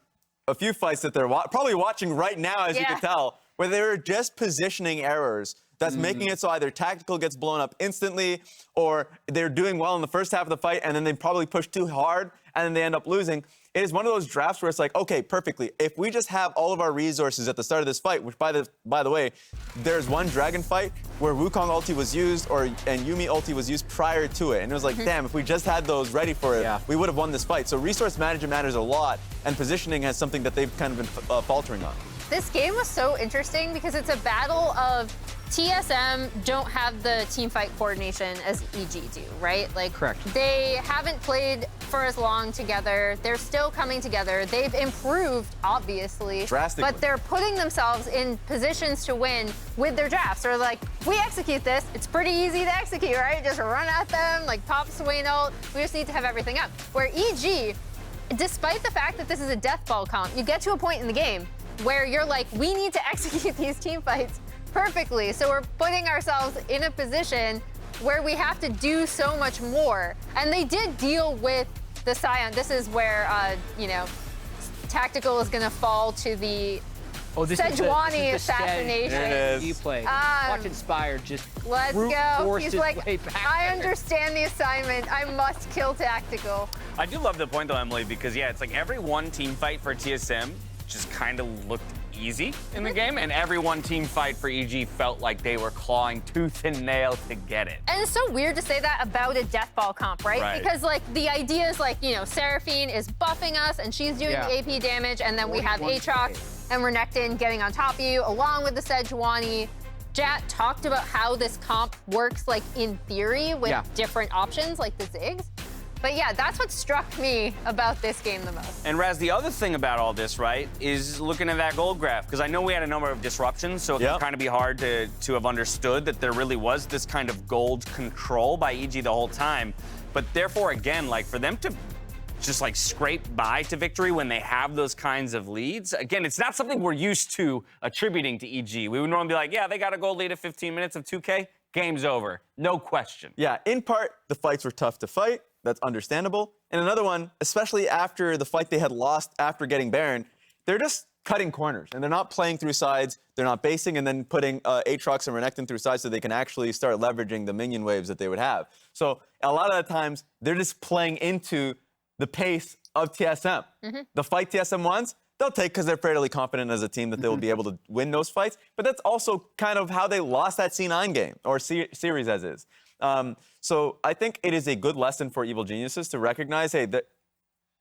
a few fights that they're probably watching right now, as you can tell, where they're just positioning errors that's making it so either tactical gets blown up instantly, or they're doing well in the first half of the fight, and then they probably push too hard, and then they end up losing. It is one of those drafts where it's like, okay, perfectly. If we just have all of our resources at the start of this fight, which by the way, there's one dragon fight where Wukong ulti was used and Yuumi ulti was used prior to it. And it was like, damn, if we just had those ready for it, we would have won this fight. So resource management matters a lot, and positioning has something that they've kind of been faltering on. This game was so interesting because it's a battle of TSM don't have the team fight coordination as EG do, right? Like, correct. They haven't played for as long together. They're still coming together. They've improved, obviously. Drastically. But they're putting themselves in positions to win with their drafts. They're like, if we execute this, it's pretty easy to execute, right? Just run at them, like pop Swain ult. We just need to have everything up. Where EG, despite the fact that this is a death ball comp, you get to a point in the game where you're like, we need to execute these team fights perfectly. So we're putting ourselves in a position where we have to do so much more. And they did deal with the Sion. This is where, tactical is going to fall to the Oh, this Sejuani is the assassination. There it is. he played. Um, Watch Inspired just Let's brute go. force He's his like, way back I there. understand the assignment. I must kill tactical. I do love the point though, Emily, because yeah, it's like every one team fight for TSM just kind of looked easy in the game, and every one team fight for EG felt like they were clawing tooth and nail to get it. And it's so weird to say that about a death ball comp, right? Right. Because like the idea is like, you know, Seraphine is buffing us and she's doing Yeah. the AP damage, and then we have 41K. Aatrox and Renekton getting on top of you along with the Sejuani. Jat talked about how this comp works like in theory with Yeah. different options like the Ziggs. But yeah, that's what struck me about this game the most. And Raz, the other thing about all this, right, is looking at that gold graph, because I know we had a number of disruptions, so it Yep. can kind of be hard to have understood that there really was this kind of gold control by EG the whole time. But therefore, again, like for them to just like scrape by to victory when they have those kinds of leads, again, it's not something we're used to attributing to EG. We would normally be like, yeah, they got a gold lead at 15 minutes of 2K, game's over, no question. Yeah, in part, the fights were tough to fight. That's understandable. And another one, especially after the fight they had lost after getting Baron, they're just cutting corners, and they're not playing through sides. They're not basing and then putting Aatrox and Renekton through sides so they can actually start leveraging the minion waves that they would have. So a lot of the times, they're just playing into the pace of TSM. The fight TSM wants, they'll take because they're fairly confident as a team that they will be able to win those fights. But that's also kind of how they lost that C9 game, or series as is. So I think it is a good lesson for Evil Geniuses to recognize, hey, the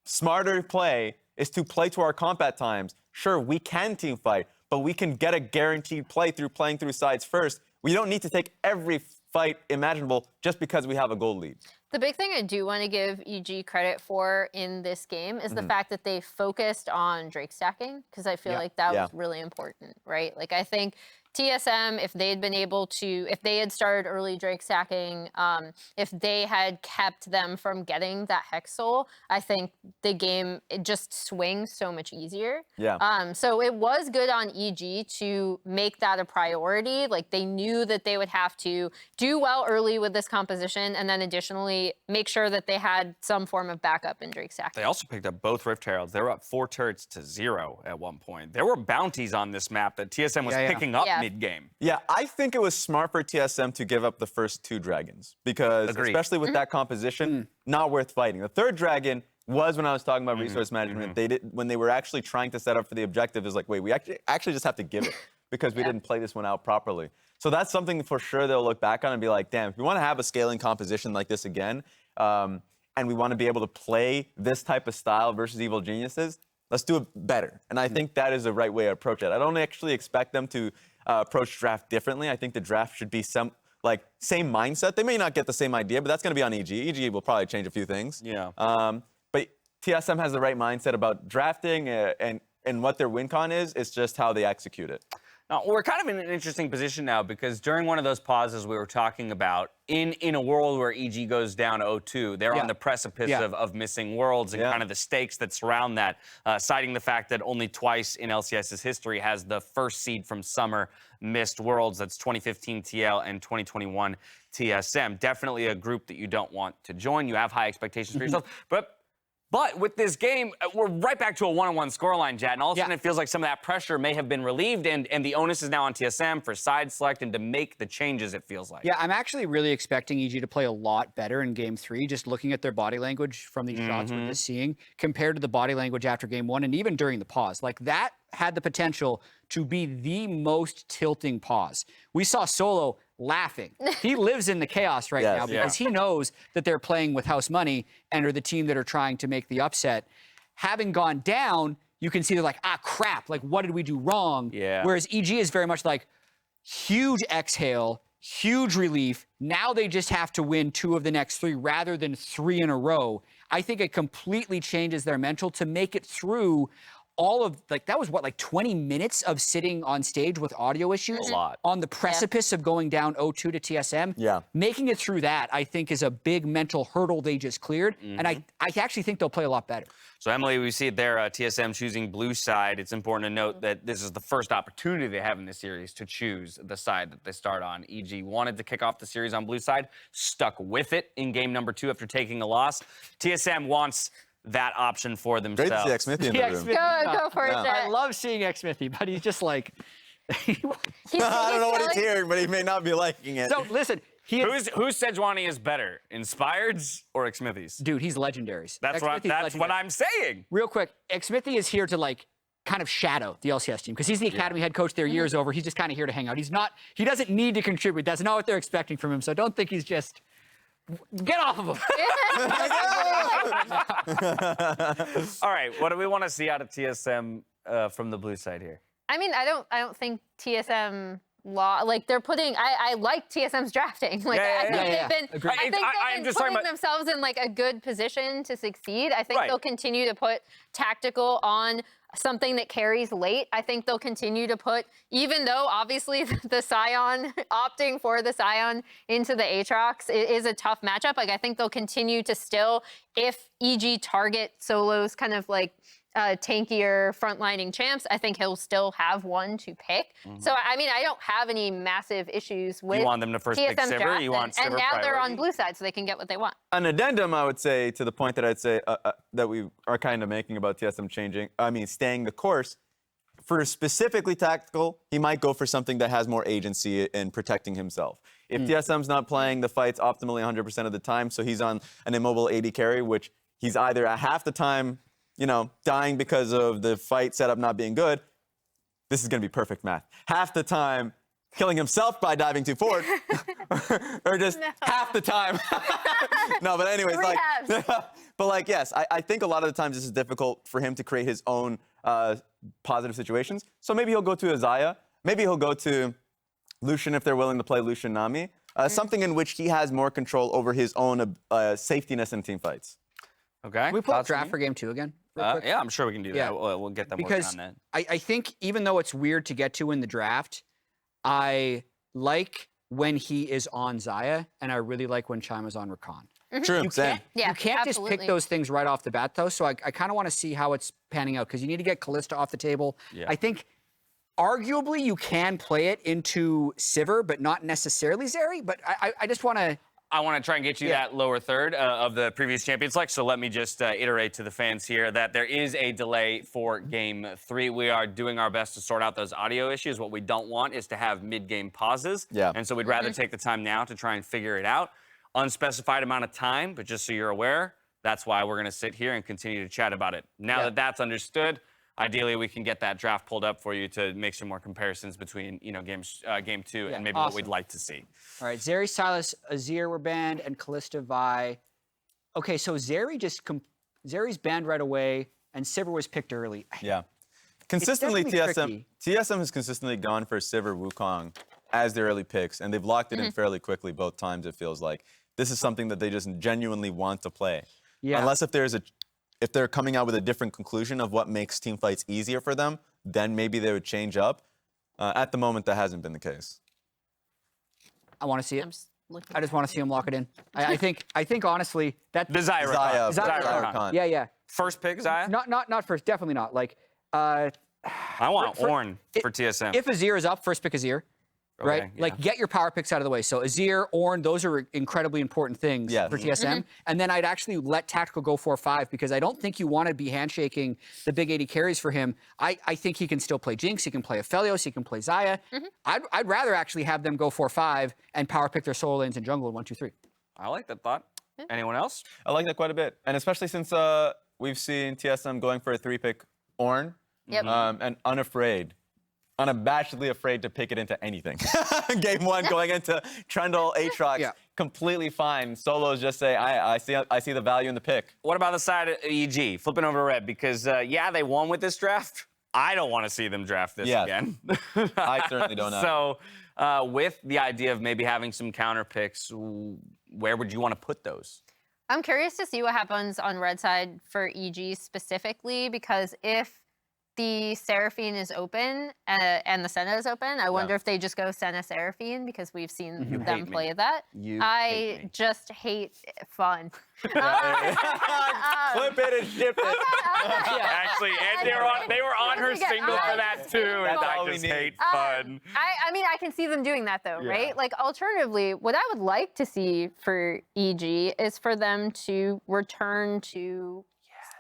smarter play is to play to our combat times. Sure, we can team fight, but we can get a guaranteed play through playing through sides first. We don't need to take every fight imaginable just because we have a gold lead. The big thing I do want to give EG credit for in this game is the fact that they focused on Drake stacking, because I feel like that was really important, right? Like I think TSM, if they had been able to, if they had started early Drake stacking, if they had kept them from getting that Hex Soul, I think the game, it just swings so much easier. Yeah. So it was good on EG to make that a priority. Like they knew that they would have to do well early with this composition, and then additionally make sure that they had some form of backup in Drake stacking. They also picked up both Rift Heralds. They were up 4 turrets to 0 at one point. There were bounties on this map that TSM was picking up mid-game. Yeah, I think it was smart for TSM to give up the first 2 dragons because, especially with that composition, not worth fighting. The 3rd dragon was when I was talking about resource management. They did when they were actually trying to set up for the objective. Is like, wait, we actually just have to give it because we didn't play this one out properly. So that's something for sure they'll look back on and be like, damn, if we want to have a scaling composition like this again, and we want to be able to play this type of style versus Evil Geniuses, let's do it better. And I think that is the right way to approach it. I don't actually expect them to approach draft differently. I think the draft should be some same mindset. They may not get the same idea, but that's going to be on EG. EG will probably change a few things. Yeah. But TSM has the right mindset about drafting and what their win con is. It's just how they execute it. Now, we're kind of in an interesting position now because during one of those pauses we were talking about, in a world where EG goes down 0-2, they're on the precipice of missing worlds and kind of the stakes that surround that, citing the fact that only twice in LCS's history has the first seed from Summer missed worlds. That's 2015 TL and 2021 TSM. Definitely a group that you don't want to join. You have high expectations for yourself. But with this game, we're right back to a 1-1 scoreline, Jad, and all of a sudden it feels like some of that pressure may have been relieved, and the onus is now on TSM for side select and to make the changes, it feels like. Yeah, I'm actually really expecting EG to play a lot better in Game 3, just looking at their body language from these shots we're just seeing, compared to the body language after Game 1 and even during the pause. Like, that had the potential to be the most tilting pause. We saw Solo laughing. He lives in the chaos right now because he knows that they're playing with house money and are the team that are trying to make the upset. Having gone down, you can see they're like, ah, crap, like, what did we do wrong? Yeah. Whereas EG is very much like, huge exhale, huge relief. Now they just have to win 2 of the next 3 rather than 3 in a row. I think it completely changes their mental to make it through all of, like, that was what, like 20 minutes of sitting on stage with audio issues? A lot. On the precipice of going down 0-2 to TSM. Yeah. Making it through that, I think, is a big mental hurdle they just cleared. And I actually think they'll play a lot better. So, Emily, we see it there, TSM choosing blue side. It's important to note that this is the first opportunity they have in this series to choose the side that they start on. EG wanted to kick off the series on blue side, stuck with it in game number 2 after taking a loss. TSM wants that option for Great themselves. to see Xmithy in the room. Go for it. I love seeing Xmithy, but he's just like. I don't know what he's hearing, but he may not be liking it. So listen, Who's Sejuani is better, Inspired's or Xmithy's? dude, he's legendaries. That's what I'm saying. Real quick, Xmithy is here to like kind of shadow the LCS team because he's the academy head coach there years over. He's just kind of here to hang out. He doesn't need to contribute. That's not what they're expecting from him. So don't think he's just get off of him. All right, what do we want to see out of TSM from the blue side here? I mean, I don't think TSM they're putting. I like TSM's drafting. Like I think they've been. I think they've been putting themselves in like a good position to succeed. I think they'll continue to put tactical on something that carries late. I think they'll continue to put, even though obviously the Sion, opting for the Sion into the Aatrox is a tough matchup. Like I think they'll continue to still, if EG target solos kind of like tankier frontlining champs, I think he'll still have one to pick. So I mean, I don't have any massive issues with. You want them to first pick Sivir? You want Sivir and now priority? they're on blue side, so they can get what they want. An addendum, I would say, to the point that I'd say that we are kind of making about TSM staying the course. For specifically tactical, he might go for something that has more agency in protecting himself. If TSM's not playing the fights optimally 100% of the time, so he's on an immobile AD carry, which he's either at half the time, dying because of the fight setup not being good. This is going to be perfect math. Half the time, killing himself by diving too forward, or just half the time. No, but anyways, yes, I think a lot of the times this is difficult for him to create his own positive situations. So maybe he'll go to Azael. Maybe he'll go to Lucian if they're willing to play Lucian Nami. Something in which he has more control over his own safetyness in team fights. Okay. Can we pull up draft for game 2 again? Yeah, I'm sure we can do that. We'll get them working on that. I think even though it's weird to get to in the draft, I like when he is on Xayah, and I really like when Chime is on Rakan. True, You can't just pick those things right off the bat, though, so I kind of want to see how it's panning out, because you need to get Kalista off the table. Yeah. I think arguably you can play it into Sivir, but not necessarily Zeri, but I just want to... I want to try and get you that lower third of the previous Champions Select, so let me just iterate to the fans here that there is a delay for Game 3. We are doing our best to sort out those audio issues. What we don't want is to have mid-game pauses, and so we'd rather take the time now to try and figure it out. Unspecified amount of time, but just so you're aware, that's why we're going to sit here and continue to chat about it. Now that that's understood, ideally we can get that draft pulled up for you to make some more comparisons between, game 2 and maybe what we'd like to see. All right, Zeri, Sylas, Azir were banned, and Kalista, Vi. Okay, so Zeri's banned right away, and Sivir was picked early. Yeah. Consistently, tricky. TSM has consistently gone for Sivir Wukong as their early picks, and they've locked it in fairly quickly both times, it feels like. This is something that they just genuinely want to play. Yeah. Unless if they're coming out with a different conclusion of what makes team fights easier for them, then maybe they would change up. At the moment, that hasn't been the case. I want to see it. I just want to see him lock it in. I think honestly that the Xayah. Yeah. First pick Xayah? Not first. Definitely not. Like I want Ornn for TSM. If Azir is up, first pick Azir. Right? Yeah. Like, get your power picks out of the way. So Azir, Ornn, those are incredibly important things for TSM. And then I'd actually let Tactical go 4-5 because I don't think you want to be handshaking the big 80 carries for him. I think he can still play Jinx, he can play Aphelios, he can play Xayah. I'd rather actually have them go 4-5 and power pick their solo lanes and jungle in 1-2-3. I like that thought. Anyone else? I like that quite a bit. And especially since we've seen TSM going for a 3-pick Ornn and unabashedly afraid to pick it into anything. Game 1 going into Trundle, Aatrox, completely fine. Solos just say, I see the value in the pick. What about the side of EG? Flipping over to Red, because they won with this draft. I don't want to see them draft this again. I certainly don't know. So with the idea of maybe having some counter picks, where would you want to put those? I'm curious to see what happens on Red side for EG specifically, because if the Seraphine is open and the Senna is open, I wonder if they just go Senna Seraphine, because we've seen them play that. I just hate fun. Clip it and ship it. Actually, and they were on her single for that too, and I just hate fun. I mean, I can see them doing that though, right? Like, alternatively, what I would like to see for EG is for them to return to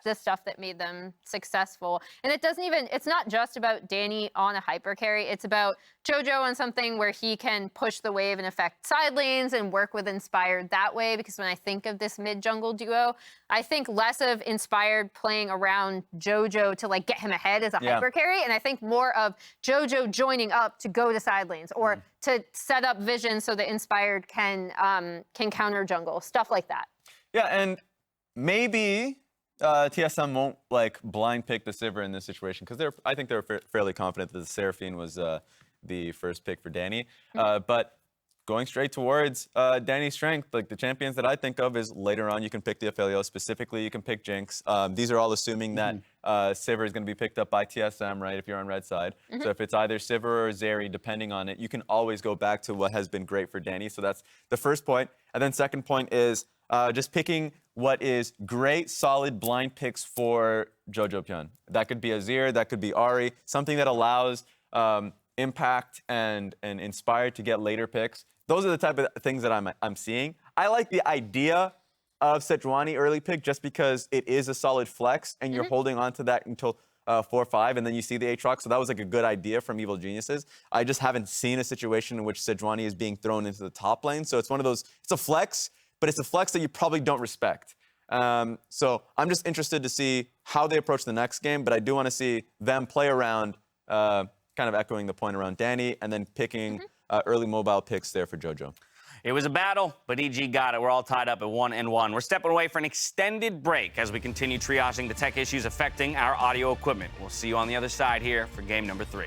the stuff that made them successful. And it's not just about Danny on a hyper carry. It's about JoJo on something where he can push the wave and affect side lanes and work with Inspired that way. Because when I think of this mid jungle duo, I think less of Inspired playing around JoJo to like get him ahead as a hyper carry. And I think more of JoJo joining up to go to side lanes or to set up vision so that Inspired can counter jungle, stuff like that. Yeah, and maybe TSM won't like blind pick the Sivir in this situation because I think they're fairly confident that the Seraphine was the first pick for Danny. But going straight towards Danny's strength, like the champions that I think of is later on you can pick the Aphelios, specifically you can pick Jinx. These are all assuming that Sivir is going to be picked up by TSM, right, if you're on red side. So if it's either Sivir or Zeri, depending on it, you can always go back to what has been great for Danny. So that's the first point. And then second point is just picking what is great, solid blind picks for jojopyun. That could be Azir, that could be Ahri, something that allows Impact and Inspired to get later picks. Those are the type of things that I'm seeing. I like the idea of Sejuani early pick just because it is a solid flex and you're holding on to that until 4-5 and then you see the Aatrox. So that was like a good idea from Evil Geniuses. I just haven't seen a situation in which Sejuani is being thrown into the top lane. So it's one of those, it's a flex, but it's a flex that you probably don't respect. So I'm just interested to see how they approach the next game, but I do want to see them play around, kind of echoing the point around Danny, and then picking early mobile picks there for JoJo. It was a battle, but EG got it. We're all tied up at 1-1. We're stepping away for an extended break as we continue triaging the tech issues affecting our audio equipment. We'll see you on the other side here for game number 3.